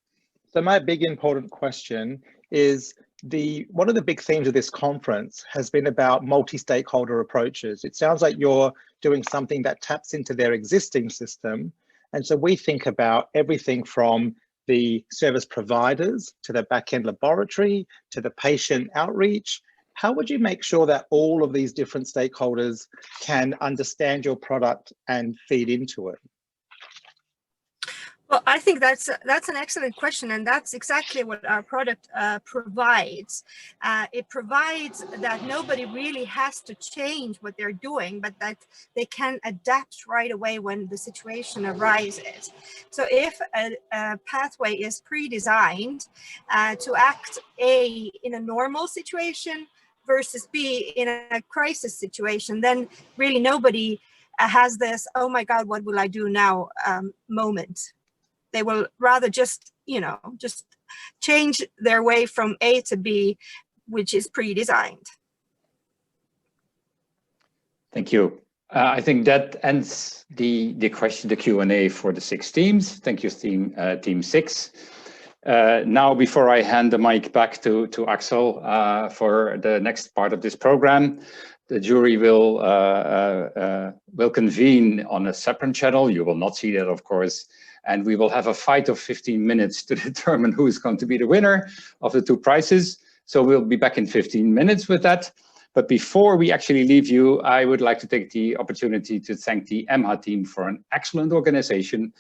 So my big important question is, one of the big themes of this conference has been about multi-stakeholder approaches. It sounds like you're doing something that taps into their existing system. And so we think about everything from the service providers to the back-end laboratory to the patient outreach. How would you make sure that all of these different stakeholders can understand your product and feed into it? Well, I think that's an excellent question, and that's exactly what our product provides. It provides that nobody really has to change what they're doing, but that they can adapt right away when the situation arises. So if a pathway is pre-designed to act A, in a normal situation versus B, in a crisis situation, then really nobody has this, oh my God, what will I do now moment. They will rather just, just change their way from A to B, which is pre-designed. Thank you. I think that ends the Q&A for the 6 teams. Thank you, team 6. Now, before I hand the mic back to Axel for the next part of this program, the jury will convene on a separate channel. You will not see that, of course. And we will have a fight of 15 minutes to determine who is going to be the winner of the 2 prizes. So we'll be back in 15 minutes with that. But before we actually leave you, I would like to take the opportunity to thank the EHMA team for an excellent organization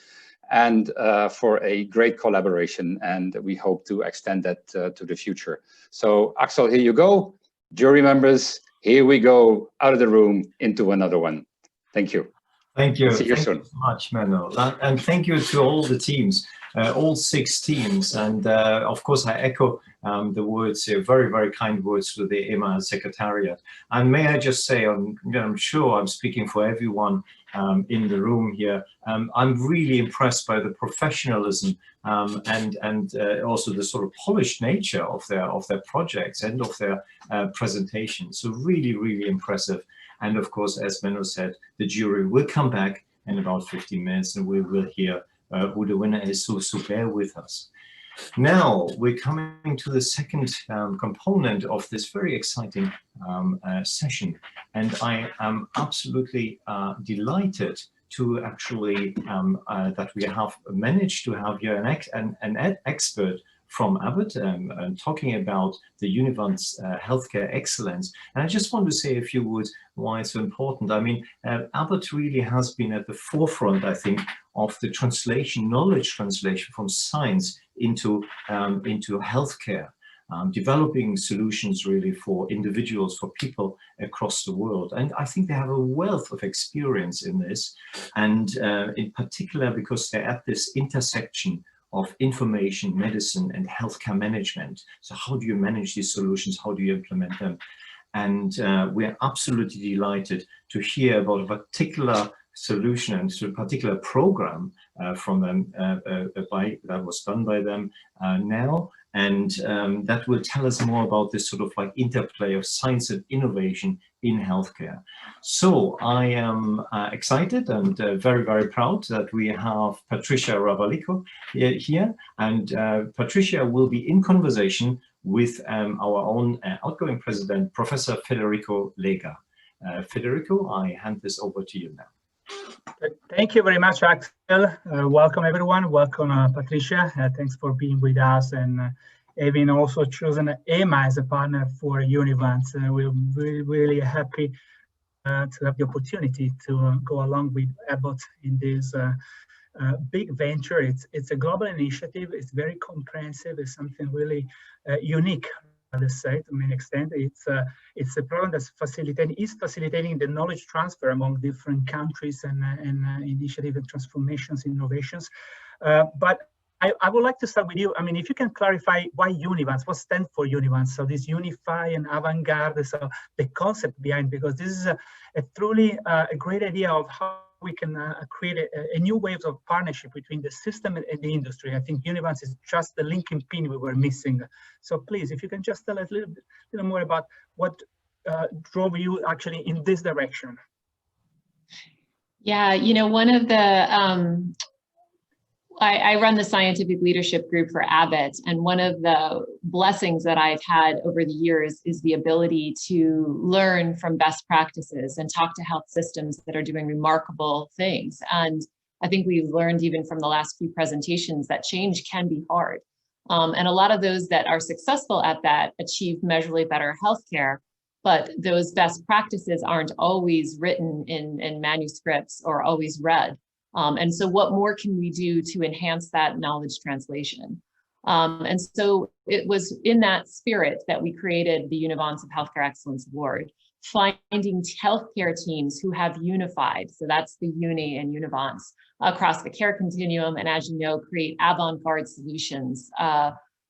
and for a great collaboration. And we hope to extend that to the future. So Axel, here you go. Jury members, here we go out of the room into another one. Thank you. Thank you. See you thank soon. you so much, Menno. And thank you to all the teams, all 6 teams. And of course, I echo the words, very, very kind words to the EHMA Secretariat. And may I just say, I'm sure I'm speaking for everyone in the room here. I'm really impressed by the professionalism and also the sort of polished nature of their projects and of their presentations. So really, really impressive. And of course, as Menno said, the jury will come back in about 15 minutes and we will hear who the winner is, so bear with us. Now, we're coming to the second component of this very exciting session. And I am absolutely delighted to actually, that we have managed to have here an expert from Abbott and talking about the Univant's healthcare excellence. And I just want to say a few words why it's so important. I mean, Abbott really has been at the forefront, I think, of the knowledge translation from science into healthcare, developing solutions really for individuals, for people across the world. And I think they have a wealth of experience in this. And in particular, because they're at this intersection of information, medicine, and healthcare management. So how do you manage these solutions? How do you implement them? And we are absolutely delighted to hear about a particular solution and a particular program from them that was done by them now. And that will tell us more about this sort of like interplay of science and innovation in healthcare. So I am excited and very, very proud that we have Patricia Ravalico here. And Patricia will be in conversation with our own outgoing president, Professor Federico Lega. Federico, I hand this over to you now. Thank you very much, Axel. Welcome, everyone. Welcome, Patricia. Thanks for being with us and having also chosen EHMA as a partner for Univant. We're really, really happy to have the opportunity to go along with Abbott in this big venture. It's a global initiative. It's very comprehensive. It's something really unique. Let's say to an extent, it's a program that's facilitating the knowledge transfer among different countries and initiative and transformations, innovations. But I would like to start with you. I mean, if you can clarify why Univant, what stands for Univant? So this unify and avant-garde, so the concept behind, because this is a truly a great idea of how we can create a new waves of partnership between the system and the industry. I think Univant is just the linking pin we were missing. So please, if you can just tell us a little more about what drove you actually in this direction. Yeah, you know, one of the I run the scientific leadership group for Abbott, and one of the blessings that I've had over the years is the ability to learn from best practices and talk to health systems that are doing remarkable things. And I think we've learned even from the last few presentations that change can be hard. And a lot of those that are successful at that achieve measurably better healthcare, but those best practices aren't always written in manuscripts or always read. And so what more can we do to enhance that knowledge translation? And so it was in that spirit that we created the Univance of Healthcare Excellence Award, finding healthcare teams who have unified, so that's the Uni and Univance, across the care continuum, and as you know, create avant-garde solutions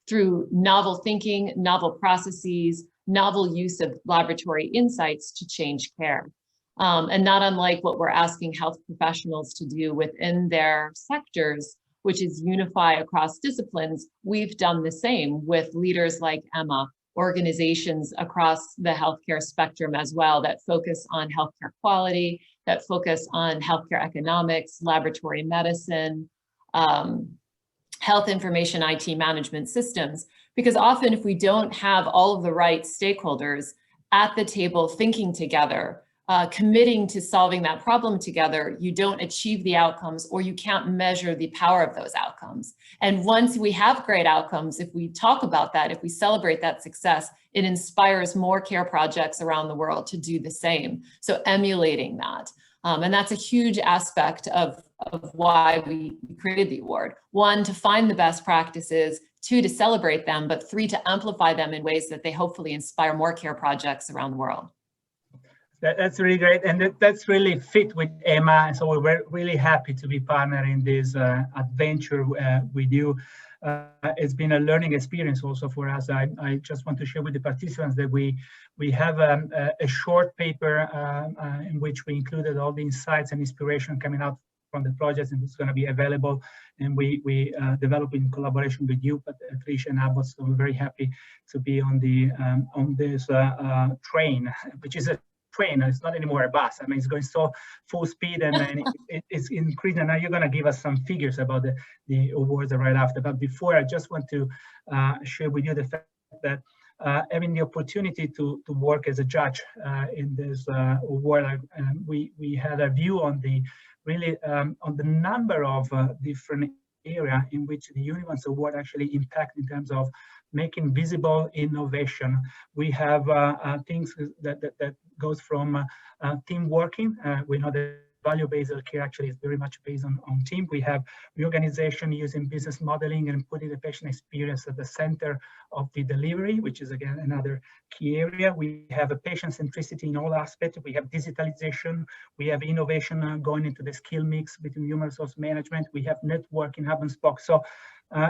through novel thinking, novel processes, novel use of laboratory insights to change care. And not unlike what we're asking health professionals to do within their sectors, which is unify across disciplines, we've done the same with leaders like EHMA, organizations across the healthcare spectrum as well that focus on healthcare quality, that focus on healthcare economics, laboratory medicine, health information IT management systems. Because often if we don't have all of the right stakeholders at the table thinking together, committing to solving that problem together, you don't achieve the outcomes, or you can't measure the power of those outcomes. And once we have great outcomes, if we talk about that, if we celebrate that success, it inspires more care projects around the world to do the same. So emulating that. And that's a huge aspect of why we created the award. 1, to find the best practices, 2, to celebrate them, but 3, to amplify them in ways that they hopefully inspire more care projects around the world. That's really great, and that's really fit with EHMA. So we're really happy to be partnering this adventure with you. It's been a learning experience also for us. I just want to share with the participants that we have a short paper in which we included all the insights and inspiration coming out from the project, and it's going to be available. And we developed in collaboration with you, Patricia and Abbott. So we're very happy to be on this train, which is a train. It's not anymore a bus. I mean, it's going so full speed, and it's increasing. And now you're going to give us some figures about the awards right after. But before, I just want to share with you the fact that having the opportunity to work as a judge in this award, we had a view on the on the number of different area in which the Univance Award actually impact in terms of making visible innovation. We have things that goes from team working. We know that value-based care actually is very much based on team. We have reorganization using business modeling and putting the patient experience at the center of the delivery, which is again another key area. We have a patient centricity in all aspects. We have digitalization. We have innovation going into the skill mix between human resource management. We have networking, hub and spoke. So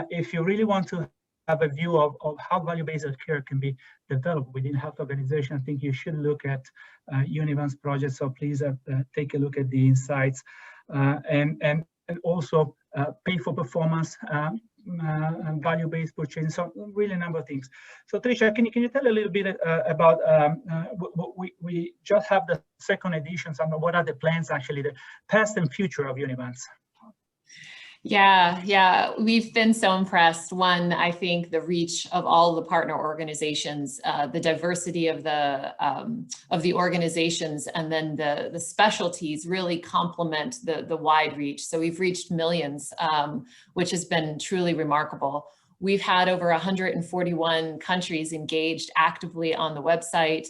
if you really want to have a view of how value-based care can be developed within health organization, I think you should look at Univance project. So please take a look at the insights and also pay for performance and value-based purchasing. So really a number of things. So Tricia, can you tell a little bit about we just have the second edition. So what are the plans actually, the past and future of Univance? Yeah, we've been so impressed. One, I think the reach of all the partner organizations, the diversity of the organizations, and then the specialties really complement the wide reach. So we've reached millions, which has been truly remarkable. We've had over 141 countries engaged actively on the website.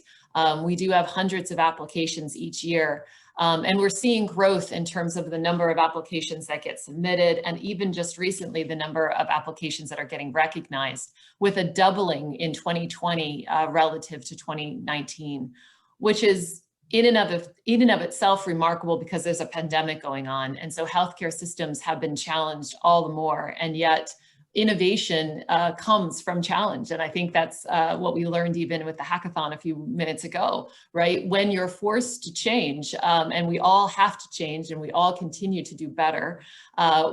We do have hundreds of applications each year. And we're seeing growth in terms of the number of applications that get submitted, and even just recently, the number of applications that are getting recognized, with a doubling in 2020 relative to 2019, which is in and of itself remarkable because there's a pandemic going on. And so healthcare systems have been challenged all the more, and yet innovation comes from challenge. And I think that's what we learned even with the hackathon a few minutes ago, right? When you're forced to change, and we all have to change, and we all continue to do better,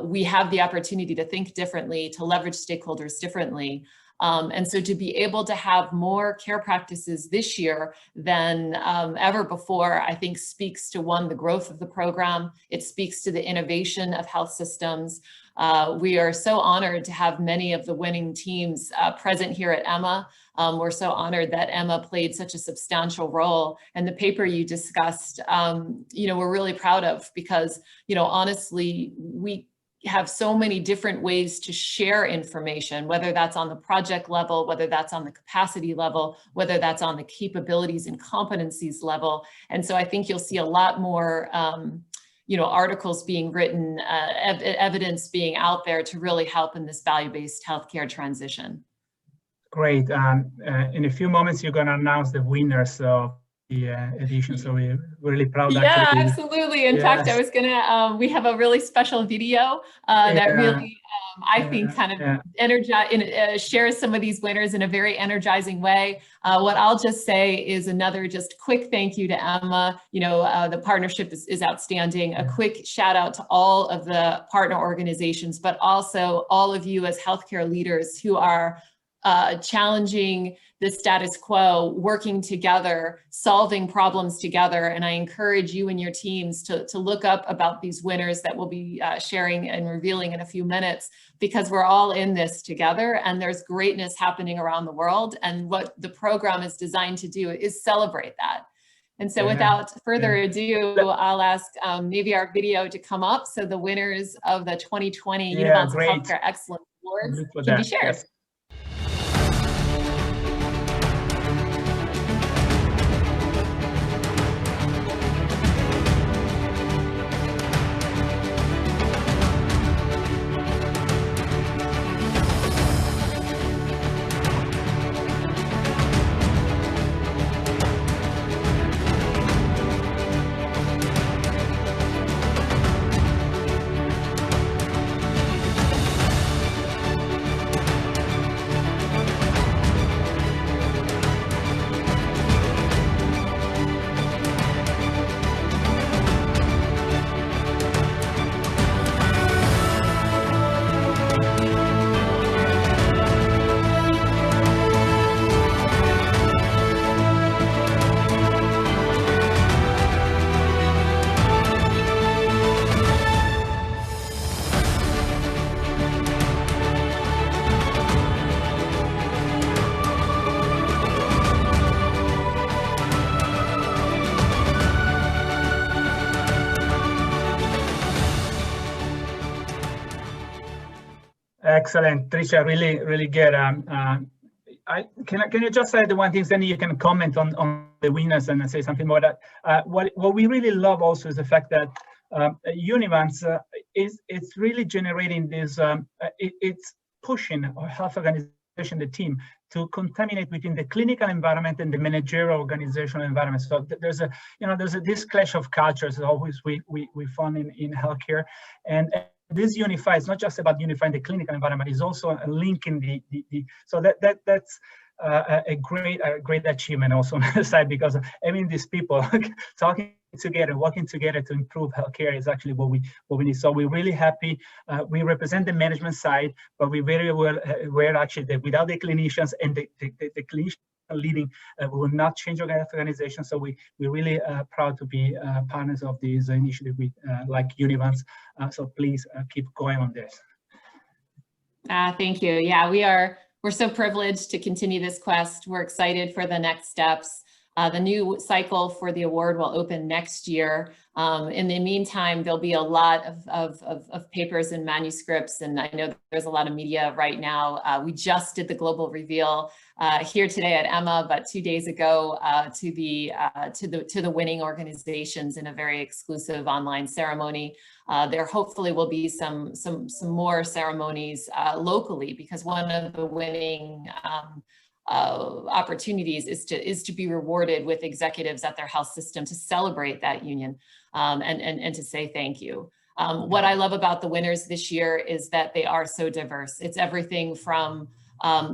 we have the opportunity to think differently, to leverage stakeholders differently. And so to be able to have more care practices this year than ever before, I think speaks to, one, the growth of the program. It speaks to the innovation of health systems. We are so honored to have many of the winning teams present here at EHMA. We're so honored that EHMA played such a substantial role, and the paper you discussed, we're really proud of, because, honestly, we have so many different ways to share information, whether that's on the project level, whether that's on the capacity level, whether that's on the capabilities and competencies level. And so I think you'll see a lot more articles being written, evidence being out there to really help in this value-based healthcare transition. Great. In a few moments, you're going to announce the winners of the edition. So we're really proud. Yeah, actually. absolutely. In fact, I was gonna, we have a really special video that really, I think, kind of shares some of these winners in a very energizing way. What I'll just say is another just quick thank you to EHMA. The partnership is outstanding. A quick shout out to all of the partner organizations, but also all of you as healthcare leaders who are challenging the status quo, working together, solving problems together. And I encourage you and your teams to look up about these winners that we'll be sharing and revealing in a few minutes, because we're all in this together and there's greatness happening around the world. And what the program is designed to do is celebrate that. And so without further ado, I'll ask maybe our video to come up so the winners of the 2020 Univance Healthcare Excellence Awards can be shared. Yes. Excellent, Tricia, really good. Can you just say the one thing, then you can comment on the winners and say something more. That what we really love also is the fact that Univance it's really generating this. It's pushing our health organization, the team, to contaminate between the clinical environment and the managerial organizational environment. So there's this clash of cultures always we found in healthcare, and this unifies, not just about unifying the clinical environment, is also a link in so that's a great achievement also on the side, because having these people talking together, working together to improve healthcare is actually what we need. So we're really happy. We represent the management side, but we very well aware actually that without the clinicians and the clinicians leading, we will not change our organization. So we're really proud to be partners of this initiative with like Univance. So please keep going on this. Thank you. Yeah, we're so privileged to continue this quest. We're excited for the next steps. The new cycle for the award will open next year. In the meantime, there'll be a lot of papers and manuscripts, and I know there's a lot of media right now. We just did the global reveal here today at EHMA, but 2 days ago to the winning organizations in a very exclusive online ceremony. There hopefully will be some more ceremonies locally, because one of the winning opportunities is to be rewarded with executives at their health system to celebrate that union and to say thank you. What I love about the winners this year is that they are so diverse. It's everything from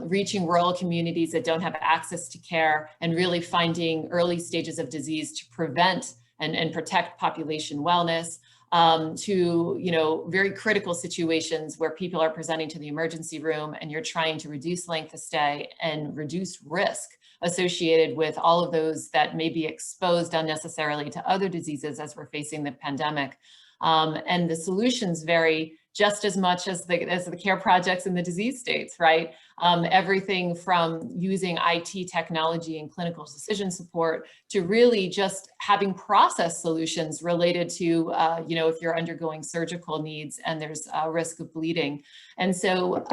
reaching rural communities that don't have access to care and really finding early stages of disease to prevent and protect population wellness, to very critical situations where people are presenting to the emergency room and you're trying to reduce length of stay and reduce risk associated with all of those that may be exposed unnecessarily to other diseases as we're facing the pandemic. And the solutions vary just as much as the care projects in the disease states, right? Everything from using IT technology and clinical decision support to really just having process solutions related to, if you're undergoing surgical needs and there's a risk of bleeding. And so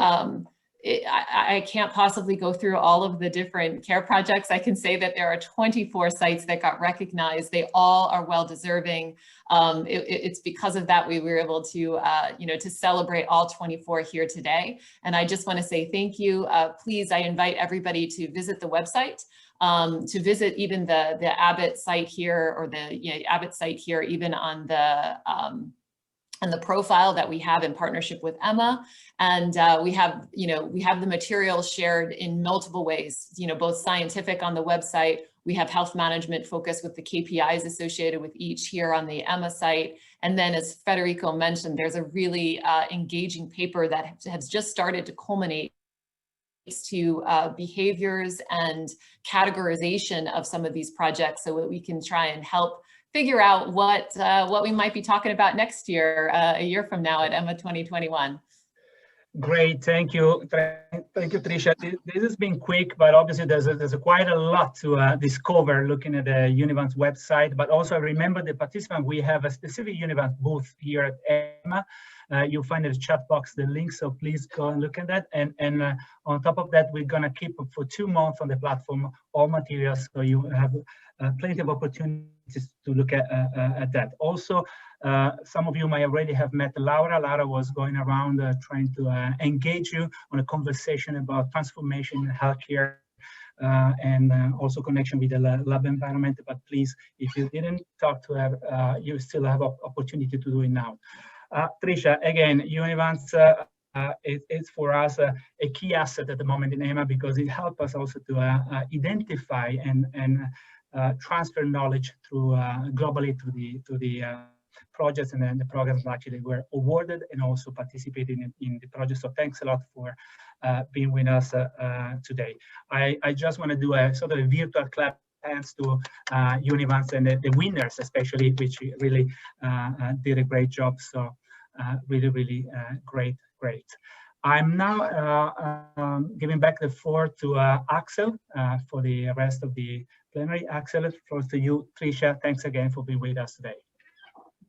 I can't possibly go through all of the different care projects. I can say that there are 24 sites that got recognized. They all are well deserving. It's because of that we were able to, to celebrate all 24 here today. And I just want to say thank you. Please, I invite everybody to visit the website, to visit even the Abbott site here, or the Abbott site here, even on the profile that we have in partnership with EHMA. And we have the materials shared in multiple ways, both scientific on the website. We have health management focus with the KPIs associated with each here on the EHMA site. And then, as Federico mentioned, there's a really engaging paper that has just started to culminate to behaviors and categorization of some of these projects, so that we can try and help figure out what we might be talking about next year, a year from now at EHMA 2021. Great, thank you. Thank you, Tricia. This has been quick, but obviously there's quite a lot to discover looking at the Univant's website. But also remember the participant, we have a specific Univant booth here at EHMA. You'll find in the chat box the link, so please go and look at that. And on top of that, we're gonna keep for 2 months on the platform all materials, so you have plenty of opportunities to look at that. Also, some of you may already have met Laura. Laura was going around trying to engage you on a conversation about transformation in healthcare and also connection with the lab environment. But please, if you didn't talk to her, you still have opportunity to do it now. Tricia, again, Univant's it's for us a key asset at the moment in EHMA, because it helps us also to identify and transfer knowledge through globally to the projects and then the programs actually were awarded and also participating in the project. So thanks a lot for being with us today. I just want to do a sort of a virtual clap hands to Univant and the winners, especially, which really did a great job. So really great. I'm now giving back the floor to Axel for the rest of the plenary. Axel, the floor to you. Tricia, thanks again for being with us today.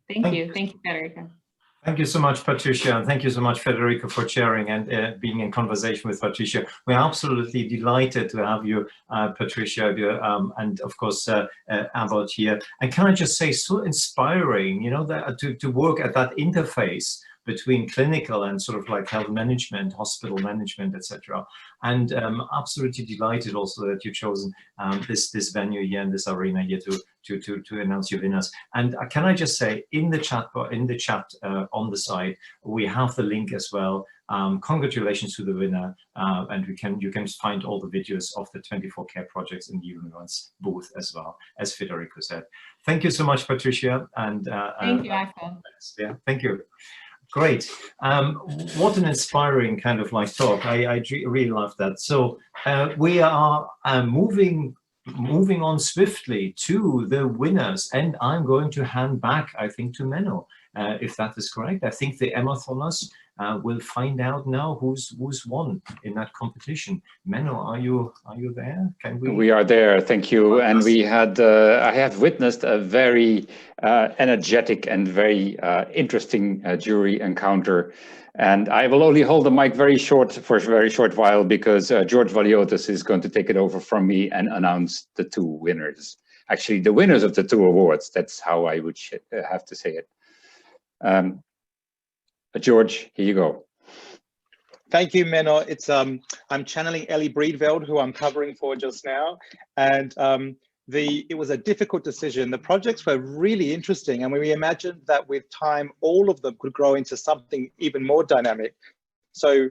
Thank you, Federico. Thank you so much, Patricia, and thank you so much, Federico, for sharing and being in conversation with Patricia. We're absolutely delighted to have you, Patricia, and of course, Abbott here. And can I just say, so inspiring, that to work at that interface between clinical and sort of like health management, hospital management, etc. And absolutely delighted also that you've chosen this venue here in this arena here to announce your winners. And can I just say, in the chat on the side, we have the link as well. Congratulations to the winner, and you can find all the videos of the 24 care projects in the Univant's booth as well, as Federico said. Thank you so much, Patricia, and thank you, Axel. Yeah, thank you. Great. What an inspiring kind of like talk. I really love that. So we are moving on swiftly to the winners, and I'm going to hand back, I think, to Menno, if that is correct. I think the EHMAthoners will find out now who's won in that competition. Menno, are you there? Can we? We are there, thank you. And we had I have witnessed a very energetic and very interesting jury encounter. And I will only hold the mic for a very short while, because George Valiotis is going to take it over from me and announce the 2 winners. Actually, the winners of the 2 awards. That's how I would have to say it. George, here you go. Thank you, Menno. It's I'm channeling Ellie Breedveld, who I'm covering for just now, and it was a difficult decision. The projects were really interesting, and we imagined that with time, all of them could grow into something even more dynamic. So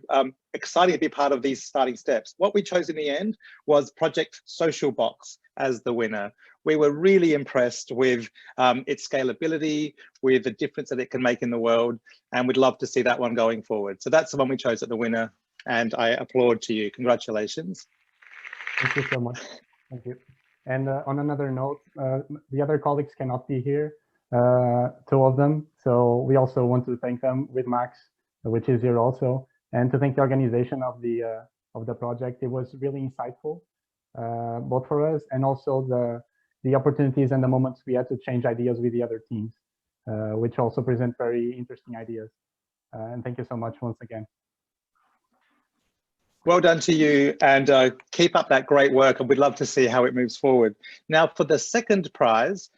exciting to be part of these starting steps. What we chose in the end was Project Social Box as the winner. We were really impressed with its scalability, with the difference that it can make in the world, and we'd love to see that one going forward. So that's the one we chose as the winner, and I applaud to you. Congratulations. Thank you so much. Thank you. And on another note, the other colleagues cannot be here, 2 of them. So we also want to thank them with Max which is here also, and to thank the organization of the project. It was really insightful, both for us and also the opportunities and the moments we had to change ideas with the other teams, which also present very interesting ideas. And thank you so much once again. Well done to you, and keep up that great work, and we'd love to see how it moves forward. Now, for the second prize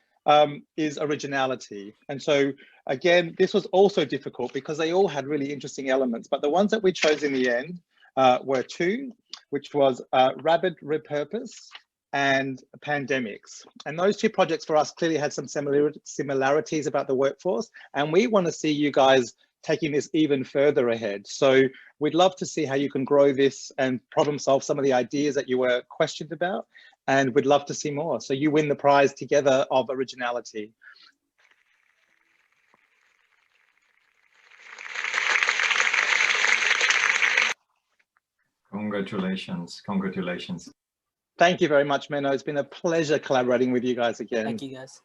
is originality. And so, again, this was also difficult because they all had really interesting elements, but the ones that we chose in the end were two, which was Rapid Repurpose and Pandemics. And those two projects for us clearly had some similarities about the workforce, and we want to see you guys taking this even further ahead. So we'd love to see how you can grow this and problem solve some of the ideas that you were questioned about, and we'd love to see more. So you win the prize together of originality. Congratulations, congratulations. Thank you very much, Menno. It's been a pleasure collaborating with you guys again. Thank you, guys.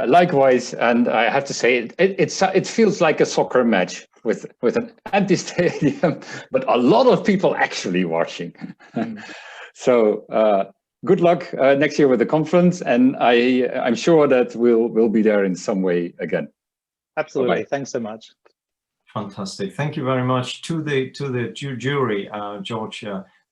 Likewise, and I have to say, it feels like a soccer match with an empty stadium, but a lot of people actually watching. So good luck next year with the conference, and I'm sure that we'll be there in some way again. Absolutely. Bye-bye. Thanks so much. Fantastic. Thank you very much to the jury, George,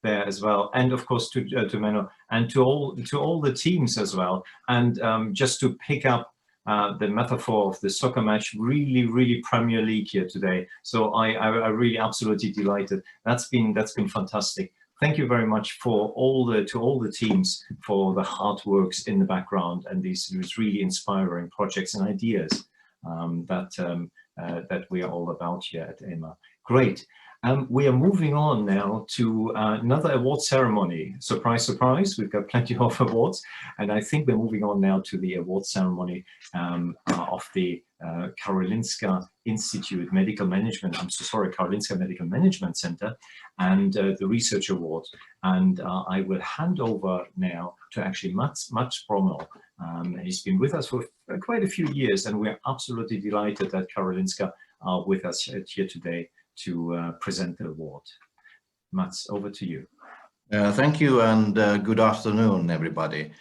there as well, and of course to Menno, and to all the teams as well. And just to pick up the metaphor of the soccer match, really Premier League here today. So I really absolutely delighted. That's been fantastic. Thank you very much for all the teams for the hard works in the background and these really inspiring projects and ideas that we are all about here at EHMA. Great. We are moving on now to another award ceremony. Surprise, surprise, we've got plenty of awards. And I think we're moving on now to the award ceremony of the Karolinska Institute Medical Management, Karolinska Medical Management Center, and the Research Award. And I will hand over now to actually Mats Brommel. He's been with us for quite a few years, and we're absolutely delighted that Karolinska are with us here today to present the award. Mats, over to you. Thank you, and good afternoon, everybody.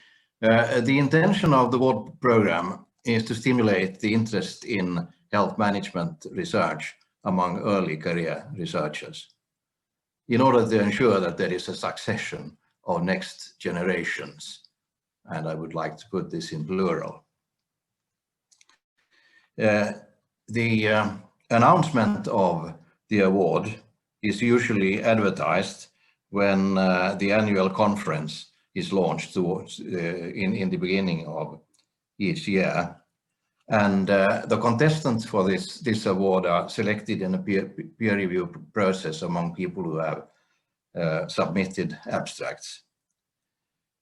The intention of the award program is to stimulate the interest in health management research among early career researchers in order to ensure that there is a succession of next generations. And I would like to put this in plural. The announcement of the award is usually advertised when the annual conference is launched towards in the beginning of each year. And the contestants for this award are selected in a peer review process among people who have submitted abstracts.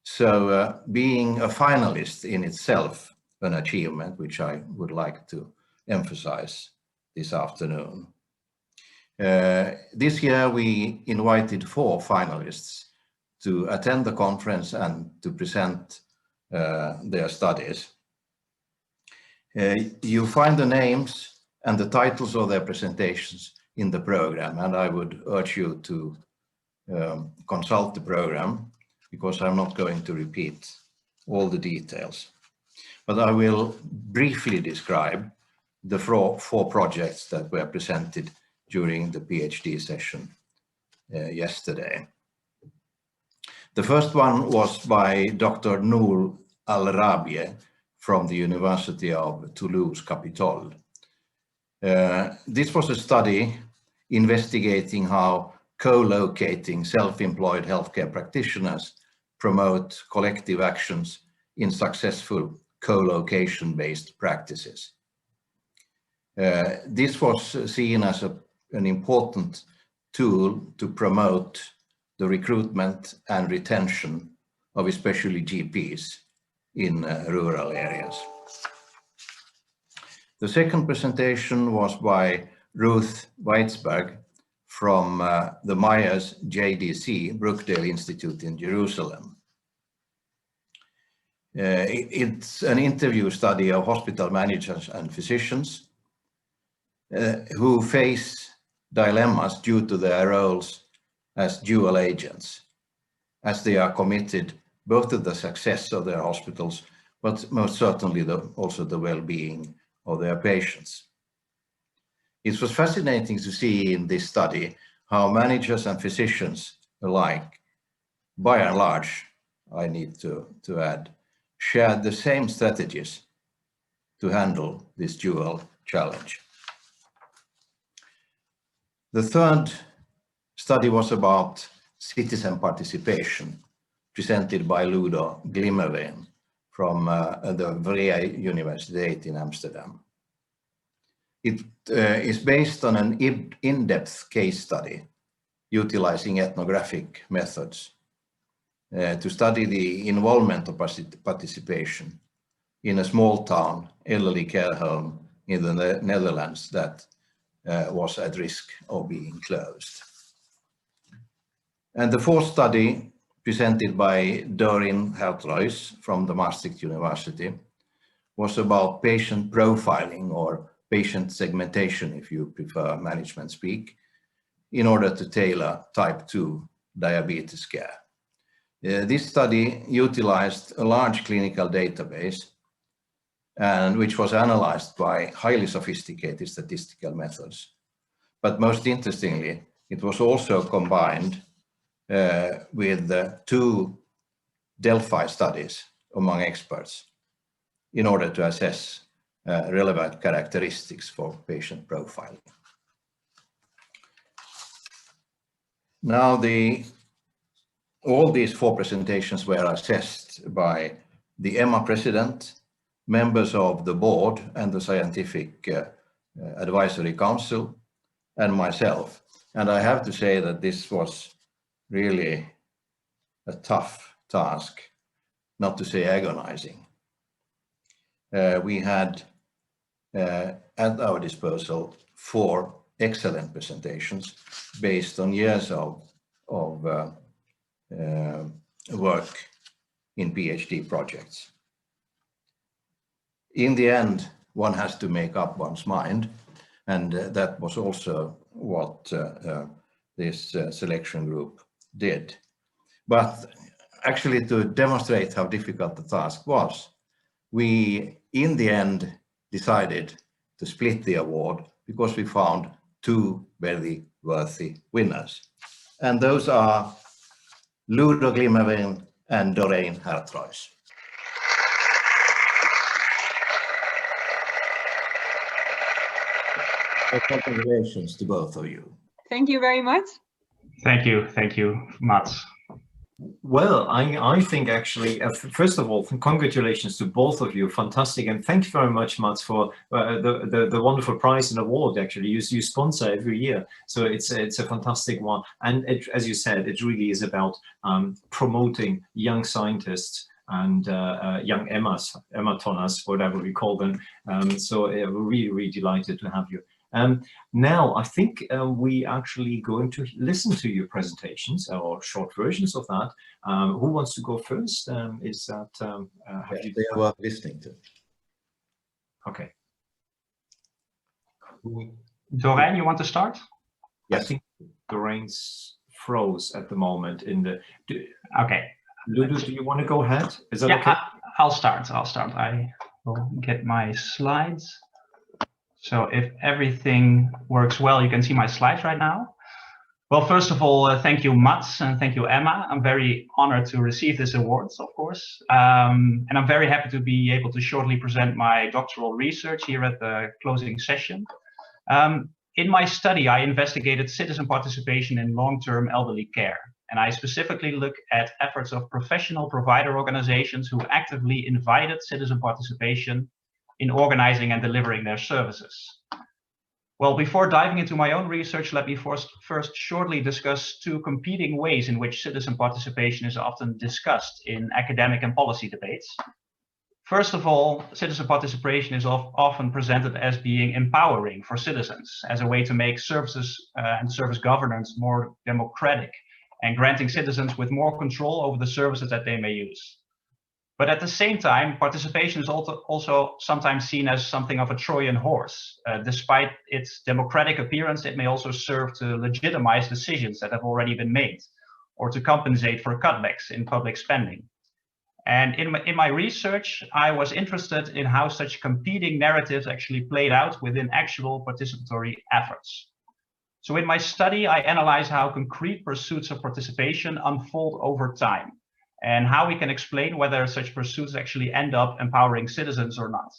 So being a finalist in itself an achievement, which I would like to emphasize this afternoon. This year we invited 4 finalists to attend the conference and to present their studies. You find the names and the titles of their presentations in the program, and I would urge you to consult the program, because I'm not going to repeat all the details. But I will briefly describe the 4 projects that were presented during the PhD session yesterday. The first one was by Dr. Noor Al-Rabie from the University of Toulouse-Capitole. This was a study investigating how co-locating self-employed healthcare practitioners promote collective actions in successful co-location-based practices. This was seen as an important tool to promote the recruitment and retention of especially GPs in rural areas. The second presentation was by Ruth Weitzberg from the Myers JDC Brookdale Institute in Jerusalem. It's an interview study of hospital managers and physicians who face dilemmas due to their roles as dual agents, as they are committed both to the success of their hospitals, but most certainly also the well-being of their patients. It was fascinating to see in this study how managers and physicians alike, by and large, I need to add, shared the same strategies to handle this dual challenge. The third study was about citizen participation, presented by Ludo Glimmerveen from the Vrije University in Amsterdam. It is based on an in-depth case study utilizing ethnographic methods to study the involvement of participation in a small town elderly care home in the Netherlands that was at risk of being closed. And the fourth study, presented by Doreen Hertruys from the Maastricht University, was about patient profiling, or patient segmentation, if you prefer management speak, in order to tailor type 2 diabetes care. This study utilized a large clinical database, and which was analyzed by highly sophisticated statistical methods. But most interestingly, it was also combined with 2 Delphi studies among experts in order to assess relevant characteristics for patient profiling. Now, all these 4 presentations were assessed by the EHMA president, members of the board and the scientific advisory council, and myself. And I have to say that this was really a tough task, not to say agonizing. We had at our disposal 4 excellent presentations based on years of work in PhD projects. In the end, one has to make up one's mind, and that was also what this selection group did. But actually, to demonstrate how difficult the task was, we in the end decided to split the award because we found 2 very worthy winners. And those are Ludo Glimmerveen and Doreen Hertruys. Congratulations to both of you. Thank you very much. Thank you, Mats. Well, I think actually, first of all, congratulations to both of you. Fantastic. And thank you very much, Mats, for the wonderful prize and award. Actually, you sponsor every year. So it's a fantastic one. And as you said, it really is about promoting young scientists and young EHMAthoners, whatever we call them. So we're really, really delighted to have you. Now, I think we actually going to listen to your presentations or short versions of that. Who wants to go first? Is that they are worth listening to? Okay. Doreen, you want to start? Yes. I think Doreen's froze at the moment in the. Okay. Ludo, do you want to go ahead? Is that yeah, okay? I'll start. I will get my slides. So if everything works well, you can see my slides right now. Well, first of all, thank you, Mats, and thank you, EHMA. I'm very honored to receive this award, of course. And I'm very happy to be able to shortly present my doctoral research here at the closing session. In my study, I investigated citizen participation in long-term elderly care. And I specifically look at efforts of professional provider organizations who actively invited citizen participation in organizing and delivering their services. Well, before diving into my own research, let me first shortly discuss 2 competing ways in which citizen participation is often discussed in academic and policy debates. First of all, citizen participation is often presented as being empowering for citizens, as a way to make services and service governance more democratic and granting citizens with more control over the services that they may use. But at the same time, participation is also sometimes seen as something of a Trojan horse. Despite its democratic appearance, it may also serve to legitimize decisions that have already been made, or to compensate for cutbacks in public spending. And in my research, I was interested in how such competing narratives actually played out within actual participatory efforts. So in my study, I analyzed how concrete pursuits of participation unfold over time, and how we can explain whether such pursuits actually end up empowering citizens or not.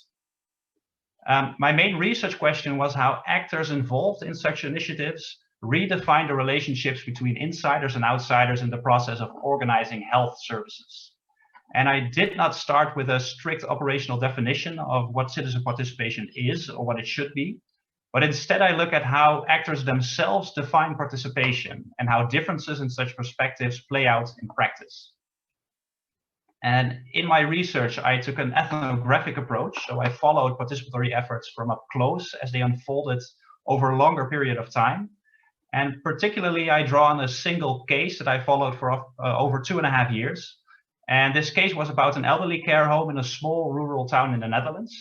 My main research question was how actors involved in such initiatives redefine the relationships between insiders and outsiders in the process of organizing health services. And I did not start with a strict operational definition of what citizen participation is or what it should be, but instead I look at how actors themselves define participation and how differences in such perspectives play out in practice. And in my research, I took an ethnographic approach. So I followed participatory efforts from up close as they unfolded over a longer period of time. And particularly, I draw on a single case that I followed for over 2.5 years. And this case was about an elderly care home in a small rural town in the Netherlands.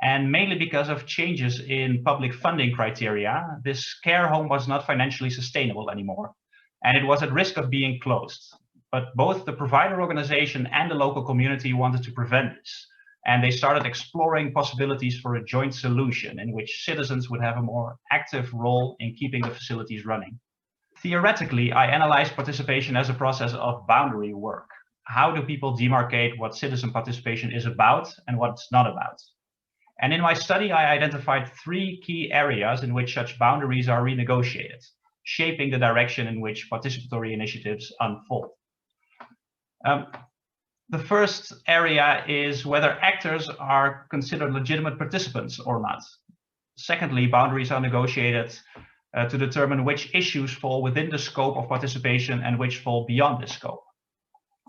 And mainly because of changes in public funding criteria, this care home was not financially sustainable anymore. And it was at risk of being closed. But both the provider organization and the local community wanted to prevent this. And they started exploring possibilities for a joint solution in which citizens would have a more active role in keeping the facilities running. Theoretically, I analyzed participation as a process of boundary work. How do people demarcate what citizen participation is about and what it's not about? And in my study, I identified 3 key areas in which such boundaries are renegotiated, shaping the direction in which participatory initiatives unfold. The first area is whether actors are considered legitimate participants or not. Secondly, boundaries are negotiated to determine which issues fall within the scope of participation and which fall beyond this scope.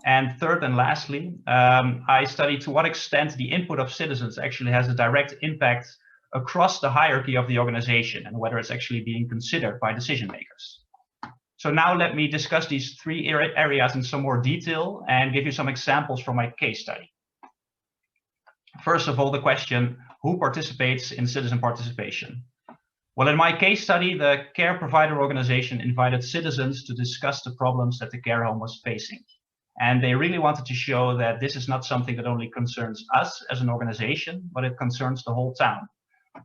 And third and lastly, I studied to what extent the input of citizens actually has a direct impact across the hierarchy of the organization and whether it's actually being considered by decision makers. So now let me discuss these 3 areas in some more detail and give you some examples from my case study. First of all, the question, who participates in citizen participation? Well, in my case study, the care provider organization invited citizens to discuss the problems that the care home was facing. And they really wanted to show that this is not something that only concerns us as an organization, but it concerns the whole town.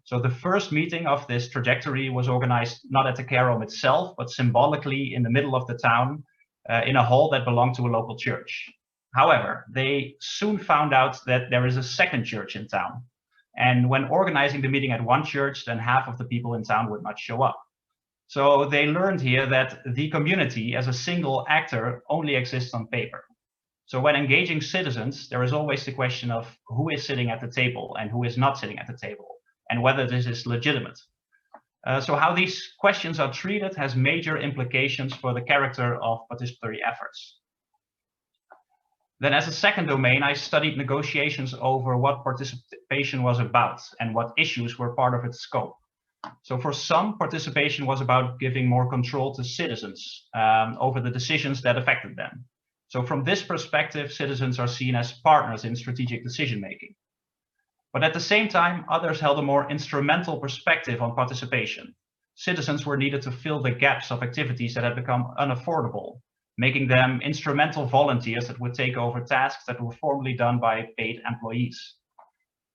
So the first meeting of this trajectory was organized not at the care home itself, but symbolically in the middle of the town, in a hall that belonged to a local church. However, they soon found out that there is a second church in town. And when organizing the meeting at one church, then half of the people in town would not show up. So they learned here that the community as a single actor only exists on paper. So when engaging citizens, there is always the question of who is sitting at the table and who is not sitting at the table, and whether this is legitimate. So how these questions are treated has major implications for the character of participatory efforts. Then as a second domain, I studied negotiations over what participation was about and what issues were part of its scope. So for some, participation was about giving more control to citizens over the decisions that affected them. So from this perspective, citizens are seen as partners in strategic decision-making. But at the same time, others held a more instrumental perspective on participation. Citizens were needed to fill the gaps of activities that had become unaffordable, making them instrumental volunteers that would take over tasks that were formerly done by paid employees.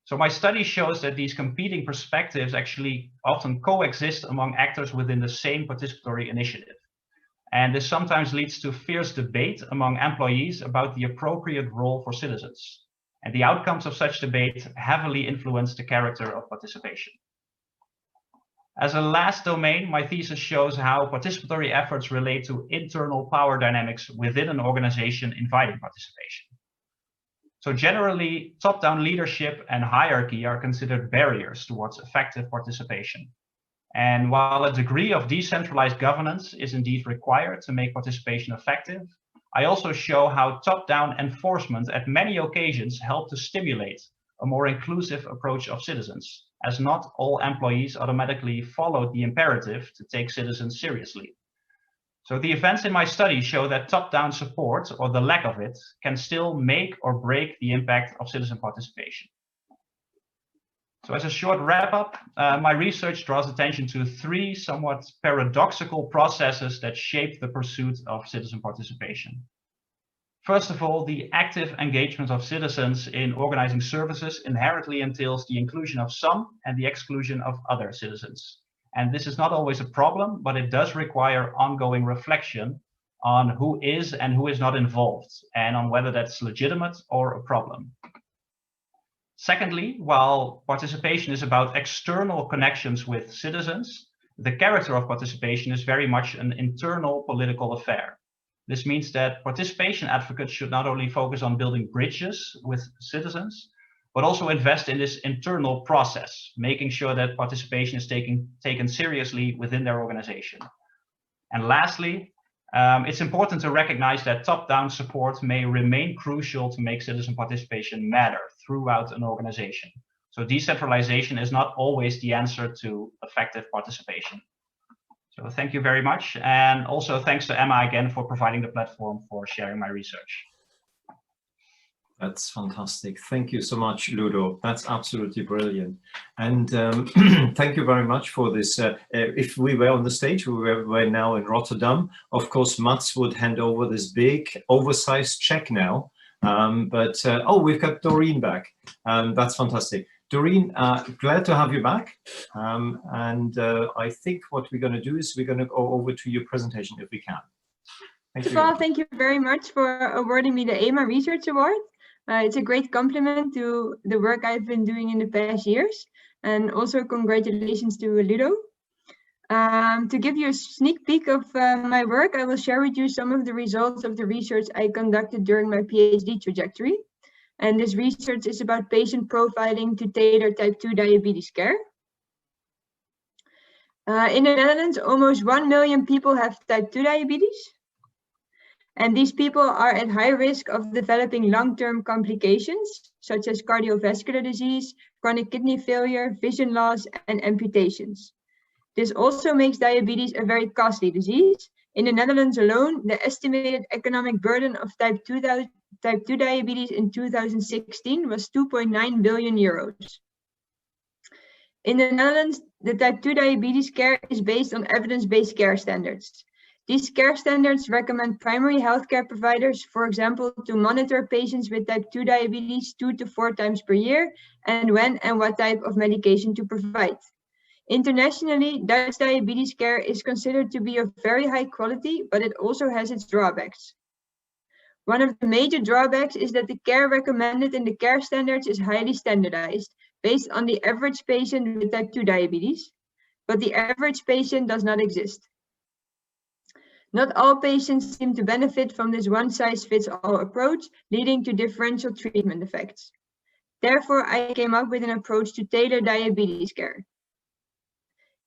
So my study shows that these competing perspectives actually often coexist among actors within the same participatory initiative. And this sometimes leads to fierce debate among employees about the appropriate role for citizens. And the outcomes of such debate heavily influence the character of participation. As a last domain, my thesis shows how participatory efforts relate to internal power dynamics within an organization inviting participation. So generally, top-down leadership and hierarchy are considered barriers towards effective participation. And while a degree of decentralized governance is indeed required to make participation effective, I also show how top-down enforcement at many occasions help to stimulate a more inclusive approach of citizens, as not all employees automatically followed the imperative to take citizens seriously. So the events in my study show that top-down support, or the lack of it, can still make or break the impact of citizen participation. So as a short wrap-up, my research draws attention to three somewhat paradoxical processes that shape the pursuit of citizen participation. First of all, the active engagement of citizens in organizing services inherently entails the inclusion of some and the exclusion of other citizens. And this is not always a problem, but it does require ongoing reflection on who is and who is not involved, and on whether that's legitimate or a problem. Secondly, while participation is about external connections with citizens, the character of participation is very much an internal political affair. This means that participation advocates should not only focus on building bridges with citizens, but also invest in this internal process, making sure that participation is taken seriously within their organization. And lastly, it's important to recognize that top-down support may remain crucial to make citizen participation matter throughout an organization. So decentralization is not always the answer to effective participation. So thank you very much. And also thanks to Emma again for providing the platform for sharing my research. That's fantastic. Thank you so much, Ludo. That's absolutely brilliant. And thank you very much for this. If we were on the stage, we were now in Rotterdam. Of course, Mats would hand over this big oversized check now. Oh, we've got Doreen back. That's fantastic. Doreen, glad to have you back. I think what we're going to do is we're going to go over to your presentation if we can. Thank you. Well, thank you very much for awarding me the EHMA Research Award. It's a great compliment to the work I've been doing in the past years, and also congratulations to Ludo. To give you a sneak peek of my work, I will share with you some of the results of the research I conducted during my PhD trajectory. And this research is about patient profiling to tailor type 2 diabetes care. In the Netherlands, almost 1 million people have type 2 diabetes. And these people are at high risk of developing long-term complications, such as cardiovascular disease, chronic kidney failure, vision loss, and amputations. This also makes diabetes a very costly disease. In the Netherlands alone, the estimated economic burden of type 2 diabetes in 2016 was 2.9 billion euros. In the Netherlands, the type 2 diabetes care is based on evidence-based care standards. These care standards recommend primary healthcare providers, for example, to monitor patients with type 2 diabetes 2 to 4 times per year, and when and what type of medication to provide. Internationally, Dutch diabetes care is considered to be of very high quality, but it also has its drawbacks. One of the major drawbacks is that the care recommended in the care standards is highly standardized, based on the average patient with type 2 diabetes, but the average patient does not exist. Not all patients seem to benefit from this one-size-fits-all approach, leading to differential treatment effects. Therefore, I came up with an approach to tailor diabetes care.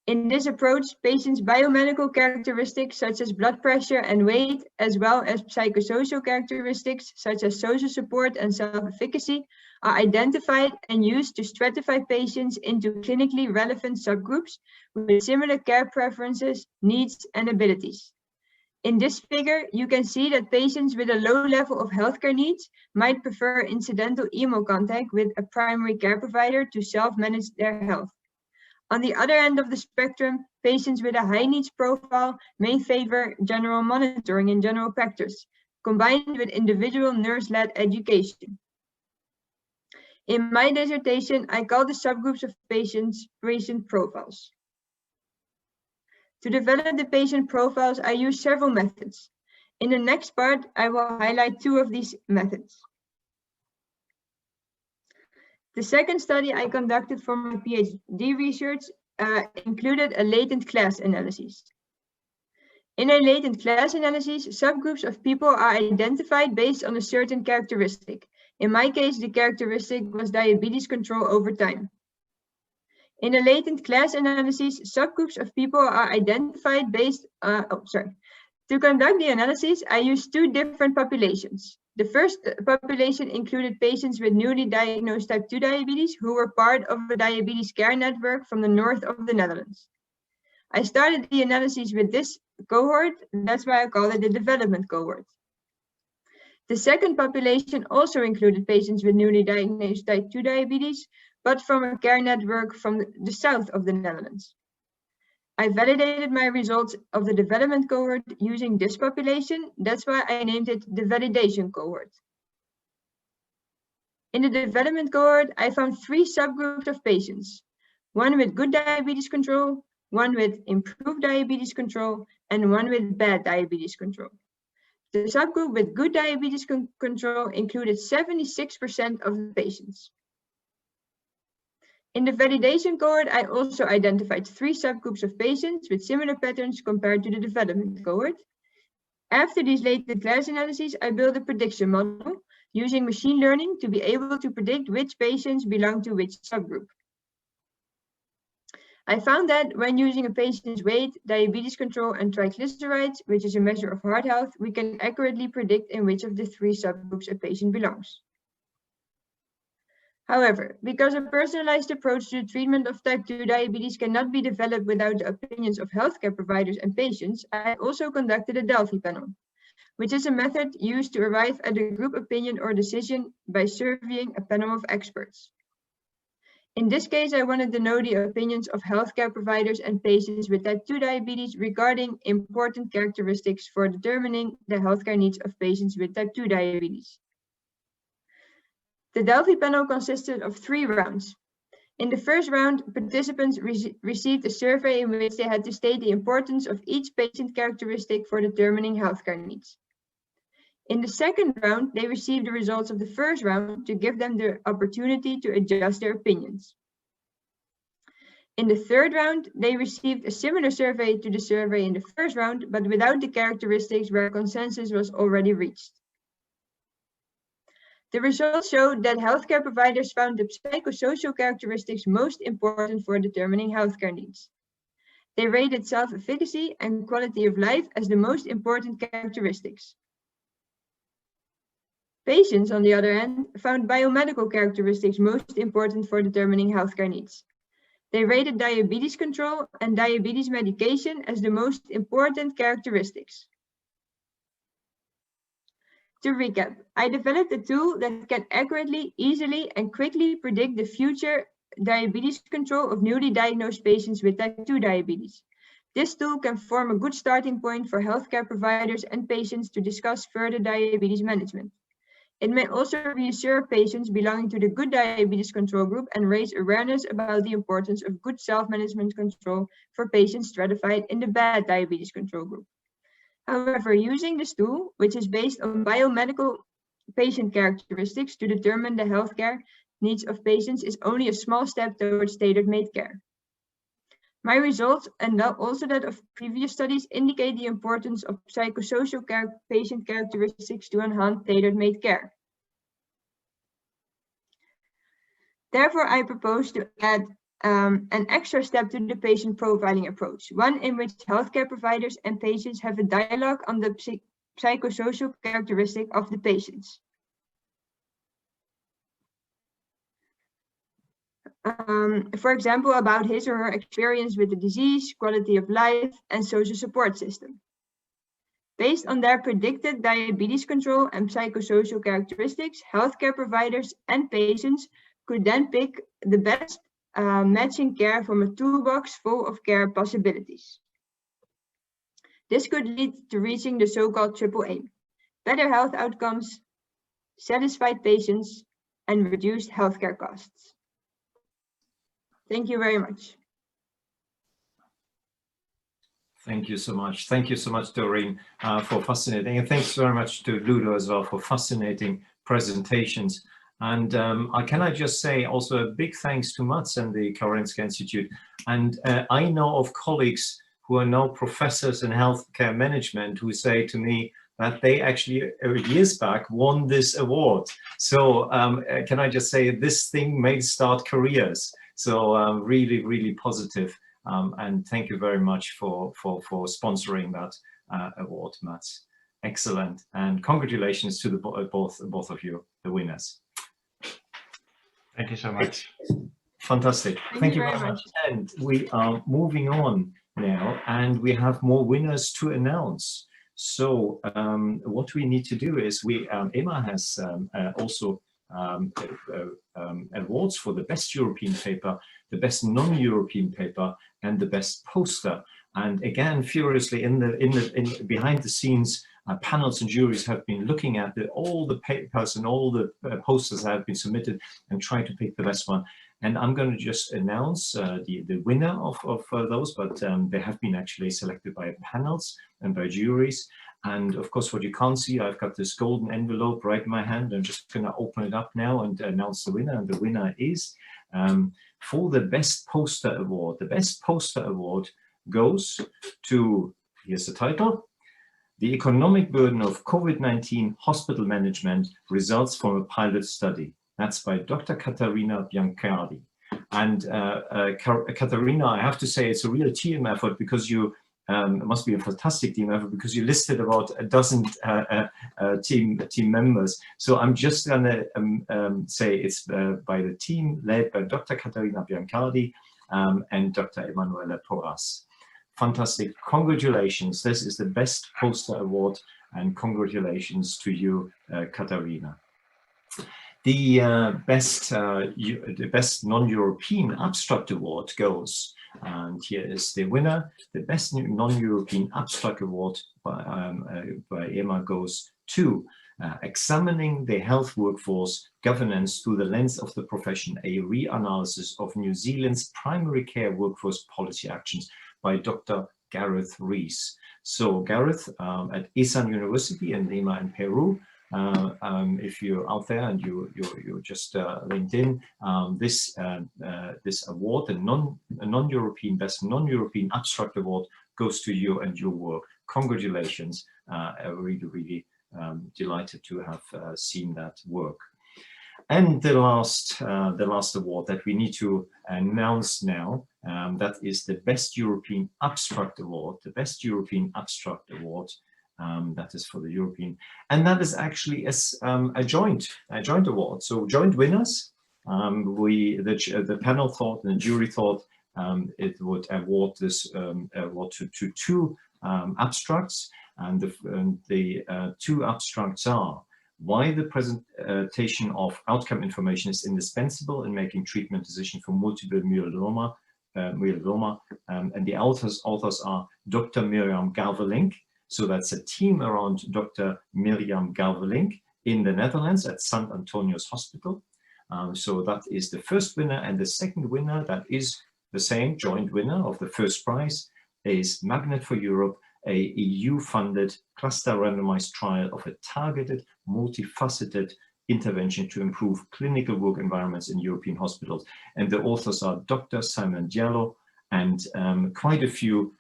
In this approach, patients' biomedical characteristics such as blood pressure and weight, as well as psychosocial characteristics such as social support and self-efficacy, are identified and used to stratify patients into clinically relevant subgroups with similar care preferences, needs, and abilities. In this figure, you can see that patients with a low level of healthcare needs might prefer incidental email contact with a primary care provider to self-manage their health. On the other end of the spectrum, patients with a high needs profile may favor general monitoring in general practice, combined with individual nurse-led education. In my dissertation, I call the subgroups of patients patient profiles. To develop the patient profiles, I use several methods. In the next part, I will highlight 2 of these methods. The second study I conducted for my PhD research included a latent class analysis. In a latent class analysis, subgroups of people are identified based on a certain characteristic. In my case, the characteristic was diabetes control over time. In a latent class analysis, subgroups of people are identified based To conduct the analysis, I used 2 different populations. The first population included patients with newly diagnosed type 2 diabetes who were part of a diabetes care network from the north of the Netherlands. I started the analysis with this cohort, that's why I call it the development cohort. The second population also included patients with newly diagnosed type 2 diabetes, but from a care network from the south of the Netherlands. I validated my results of the development cohort using this population. That's why I named it the validation cohort. In the development cohort, I found 3 subgroups of patients, one with good diabetes control, one with improved diabetes control, and one with bad diabetes control. The subgroup with good diabetes control included 76% of the patients. In the validation cohort, I also identified 3 subgroups of patients with similar patterns compared to the development cohort. After these latent class analyses, I built a prediction model using machine learning to be able to predict which patients belong to which subgroup. I found that when using a patient's weight, diabetes control, and triglycerides, which is a measure of heart health, we can accurately predict in which of the 3 subgroups a patient belongs. However, because a personalized approach to the treatment of type 2 diabetes cannot be developed without the opinions of healthcare providers and patients, I also conducted a Delphi panel, which is a method used to arrive at a group opinion or decision by surveying a panel of experts. In this case, I wanted to know the opinions of healthcare providers and patients with type 2 diabetes regarding important characteristics for determining the healthcare needs of patients with type 2 diabetes. The Delphi panel consisted of 3 rounds. In the first round, participants received a survey in which they had to state the importance of each patient characteristic for determining healthcare needs. In the second round, they received the results of the first round to give them the opportunity to adjust their opinions. In the third round, they received a similar survey to the survey in the first round, but without the characteristics where consensus was already reached. The results showed that healthcare providers found the psychosocial characteristics most important for determining healthcare needs. They rated self-efficacy and quality of life as the most important characteristics. Patients, on the other hand, found biomedical characteristics most important for determining healthcare needs. They rated diabetes control and diabetes medication as the most important characteristics. To recap, I developed a tool that can accurately, easily, and quickly predict the future diabetes control of newly diagnosed patients with type 2 diabetes. This tool can form a good starting point for healthcare providers and patients to discuss further diabetes management. It may also reassure patients belonging to the good diabetes control group and raise awareness about the importance of good self-management control for patients stratified in the bad diabetes control group. However, using this tool, which is based on biomedical patient characteristics to determine the healthcare needs of patients, is only a small step towards tailor-made care. My results, and also that of previous studies, indicate the importance of psychosocial patient characteristics to enhance tailor-made care. Therefore, I propose to add an extra step to the patient profiling approach, one in which healthcare providers and patients have a dialogue on the psychosocial characteristic of the patients. For example, about his or her experience with the disease, quality of life, and social support system. Based on their predicted diabetes control and psychosocial characteristics, healthcare providers and patients could then pick the best matching care from a toolbox full of care possibilities. This could lead to reaching the so-called triple aim: better health outcomes, satisfied patients, and reduced healthcare costs. Thank you very much. Thank you so much. Thank you so much, Doreen, for fascinating, and thanks very much to Ludo as well for fascinating presentations. And can I just say also a big thanks to Mats and the Karolinska Institute. And I know of colleagues who are now professors in healthcare management who say to me that they actually years back won this award. So can I just say this thing may start careers. So really, really positive. And thank you very much for sponsoring that award, Mats. Excellent. And congratulations to the both of you, the winners. Thank you so much. Fantastic. Thank you very much. And we are moving on now, and we have more winners to announce. So what we need to do is EHMA has also awards for the best European paper, the best non-European paper, and the best poster. And again, furiously behind the scenes, panels and juries have been looking at all the papers and all the posters that have been submitted and trying to pick the best one. And I'm going to just announce the winner of those, but they have been actually selected by panels and by juries. And of course, what you can't see, I've got this golden envelope right in my hand. I'm just going to open it up now and announce the winner. And the winner is for the Best Poster Award. The Best Poster Award goes to, here's the title, The Economic Burden of COVID-19 Hospital Management Results from a Pilot Study. That's by Dr. Caterina Biancardi. And Caterina, I have to say, it's a real team effort, because you, it must be a fantastic team effort, because you listed about a dozen team members. So I'm just gonna say it's by the team led by Dr. Caterina Biancardi and Dr. Emanuela Porras. Fantastic, congratulations. This is the Best Poster Award, and congratulations to you, Caterina. The best non-European abstract award goes, and here is the winner. The best non-European abstract award by EHMA goes to Examining the Health Workforce Governance Through the Lens of the Profession, a Reanalysis of New Zealand's Primary Care Workforce Policy Actions by Dr. Gareth Rees. So Gareth at ISAN University in Lima in Peru. If you're out there and you just linked in, this award, the non-European Best Non-European Abstract Award, goes to you and your work. Congratulations! Really delighted to have seen that work. And the last award that we need to announce now, that is the Best European Abstract Award. The Best European Abstract Award. That is for the European, and that is actually a joint award. So joint winners. The panel thought and the jury thought it would award this award to two abstracts, and the two abstracts are: why the presentation of outcome information is indispensable in making treatment decisions for multiple myeloma, and the authors are Dr. Mirjam Galvelink. So that's a team around Dr. Mirjam Galvelink in the Netherlands at St. Antonius Hospital. So that is the first winner, and the second winner, that is the same joint winner of the first prize, is Magnet for Europe, a EU-funded cluster randomized trial of a targeted, multifaceted intervention to improve clinical work environments in European hospitals. And the authors are Dr. Simon Diallo and quite a few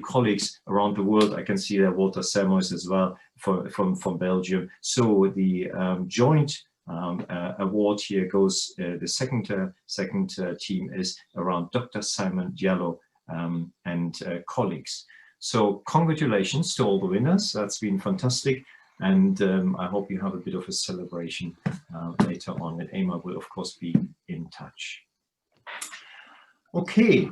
colleagues around the world. I can see there Walter Sermois as well from Belgium. So the joint award here goes, the second team is around Dr. Simon Diallo and colleagues. So congratulations to all the winners. That's been fantastic. And I hope you have a bit of a celebration later on. And EHMA will, of course, be in touch. Okay,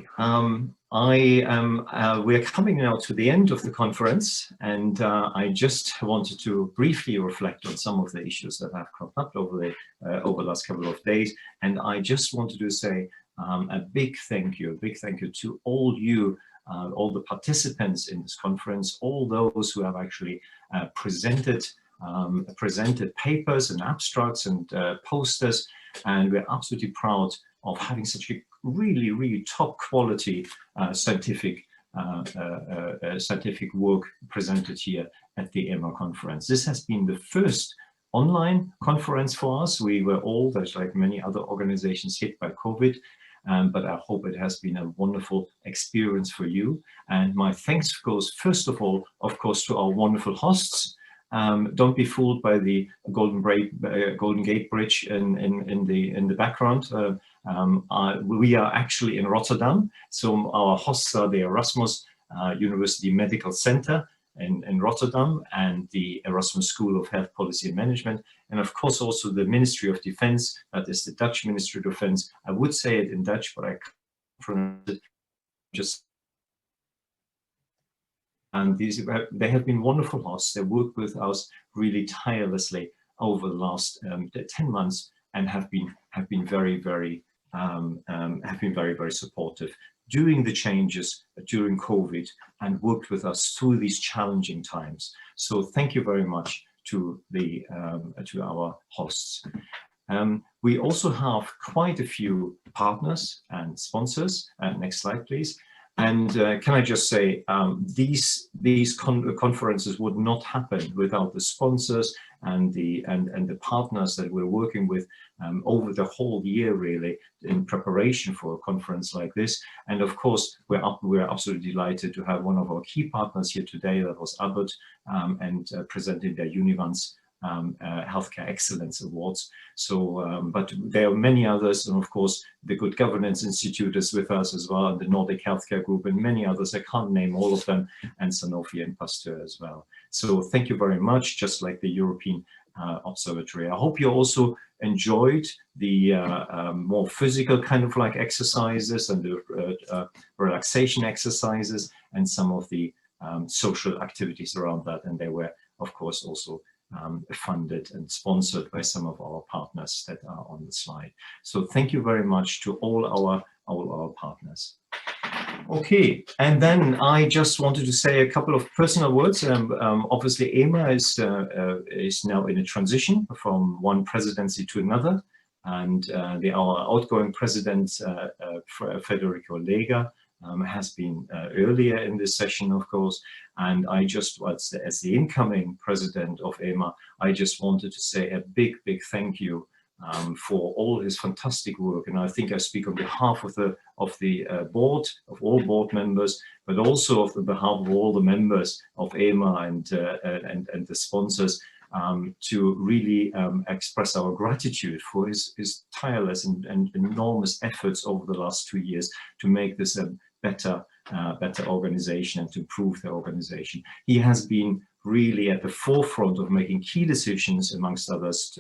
we're coming now to the end of the conference, and I just wanted to briefly reflect on some of the issues that have cropped up over the last couple of days. And I just wanted to say a big thank you to all you, all the participants in this conference, all those who have actually presented papers and abstracts and posters, and we're absolutely proud of having such a really top quality scientific work presented here at the EHMA conference. This has been the first online conference for us. We were all, there's like many other organizations, hit by COVID, but I hope it has been a wonderful experience for you. And my thanks goes first of all, of course, to our wonderful hosts. Don't be fooled by the Golden Gate Bridge in the background. We are actually in Rotterdam, so our hosts are the Erasmus University Medical Center in Rotterdam and the Erasmus School of Health Policy and Management, and of course also the Ministry of Defense, that is the Dutch Ministry of Defense. I would say it in Dutch, but I can't pronounce it. Just And they have been wonderful hosts. They worked with us really tirelessly over the last 10 months and have been very, very supportive during the changes during COVID and worked with us through these challenging times. So thank you very much to our hosts. We also have quite a few partners and sponsors. Next slide, please. And can I just say, these conferences would not happen without the sponsors and the partners that we're working with over the whole year, really, in preparation for a conference like this. And of course, we're absolutely delighted to have one of our key partners here today, that was Abbott, and presenting their Univance Healthcare Excellence Awards. So, but there are many others, and of course, the Good Governance Institute is with us as well, and the Nordic Healthcare Group, and many others. I can't name all of them, and Sanofi and Pasteur as well. So thank you very much, just like the European Observatory. I hope you also enjoyed the more physical kind of like exercises and the relaxation exercises and some of the social activities around that. And they were, of course, also funded and sponsored by some of our partners that are on the slide. So thank you very much to all our partners. Okay, and then I just wanted to say a couple of personal words. Obviously, EHMA is now in a transition from one presidency to another, and our outgoing president, Federico Lega, has been earlier in this session, of course, and I just, as the incoming president of EHMA, I just wanted to say a big thank you for all his fantastic work. And I think I speak on behalf of the board, of all board members, but also on behalf of all the members of EHMA and the sponsors, to really express our gratitude for his tireless and enormous efforts over the last 2 years to make this a better organization and to improve the organization. He has been really at the forefront of making key decisions, amongst others,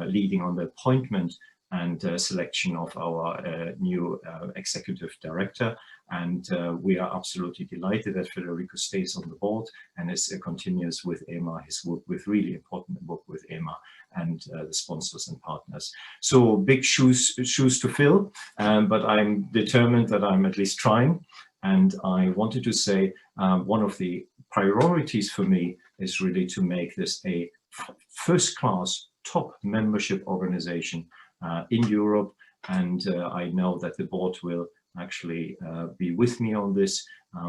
leading on the appointment and selection of our new executive director. And we are absolutely delighted that Federico stays on the board and continues with EHMA, his work with really important work with EHMA and the sponsors and partners. So big shoes to fill, but I'm determined that I'm at least trying. And I wanted to say one of the priorities for me is really to make this a first-class top membership organization in Europe. And I know that the board will actually be with me on this.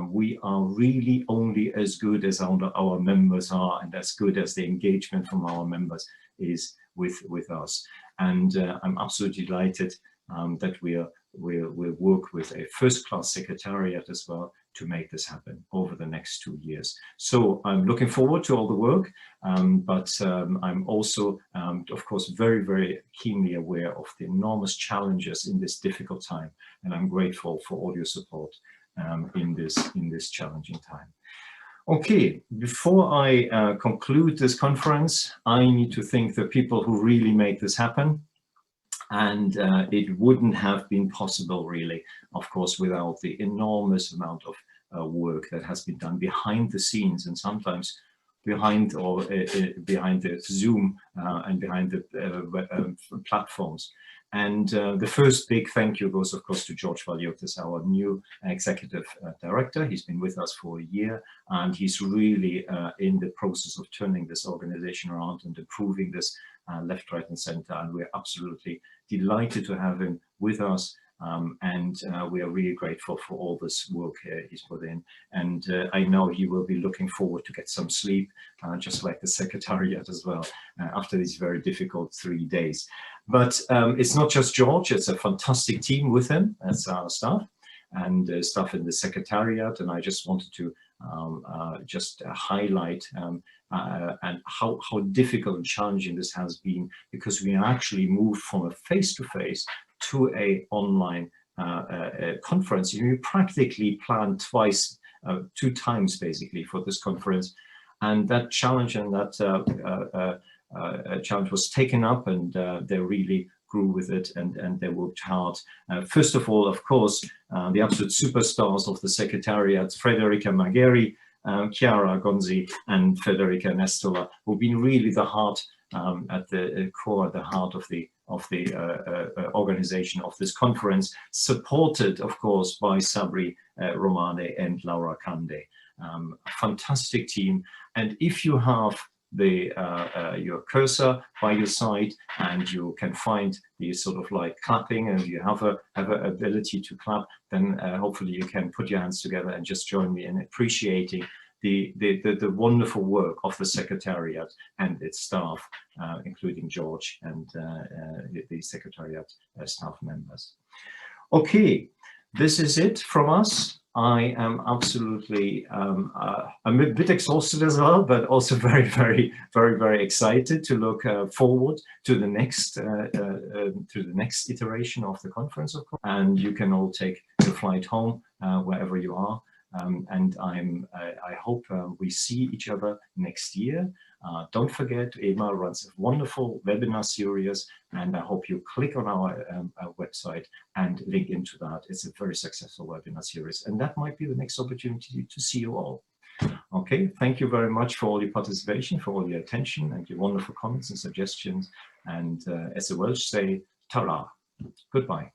We are really only as good as our members are, and as good as the engagement from our members is with us. And I'm absolutely delighted that we'll work with a first-class secretariat as well to make this happen over the next 2 years. So I'm looking forward to all the work, but I'm also, of course, very keenly aware of the enormous challenges in this difficult time, and I'm grateful for all your support in this challenging time. Okay, before I conclude this conference, I need to thank the people who really make this happen. And it wouldn't have been possible, really, of course, without the enormous amount of work that has been done behind the scenes, and sometimes behind the Zoom and behind the platforms. And the first big thank you goes, of course, to George Valiotis, our new executive director. He's been with us for a year, and he's really in the process of turning this organization around and improving this left, right, and center. And we're absolutely delighted to have him with us. And we are really grateful for all this work he's put in. And I know he will be looking forward to get some sleep, just like the secretariat as well, after these very difficult 3 days. But it's not just George, it's a fantastic team with him. That's our staff and staff in the secretariat. And I just wanted to highlight and how difficult and challenging this has been, because we actually moved from a face-to-face to a online conference. You practically planned twice, 2 times basically for this conference, and that challenge and that challenge was taken up, and they're really grew with it, and they worked hard. First of all, of course, the absolute superstars of the Secretariat, Frederica Magheri, Chiara Gonzi, and Federica Nestola, who've been really the heart at the core, at the heart of the organization of this conference, supported, of course, by Sabri Romane and Laura Kande. A fantastic team. And if you have the your cursor by your side and you can find the sort of like clapping, and you have a ability to clap, then hopefully you can put your hands together and just join me in appreciating the wonderful work of the Secretariat and its staff, including George and the Secretariat staff members. Okay, this is it from us. I am absolutely, I'm a bit exhausted as well, but also very, very, very, very excited to look forward to the next iteration of the conference, of course. And you can all take your flight home wherever you are. And I hope we see each other next year. Don't forget, EHMA runs a wonderful webinar series, and I hope you click on our website and link into that. It's a very successful webinar series, and that might be the next opportunity to see you all. Okay, thank you very much for all your participation, for all your attention, and your wonderful comments and suggestions. And as the Welsh say, ta-ra, goodbye.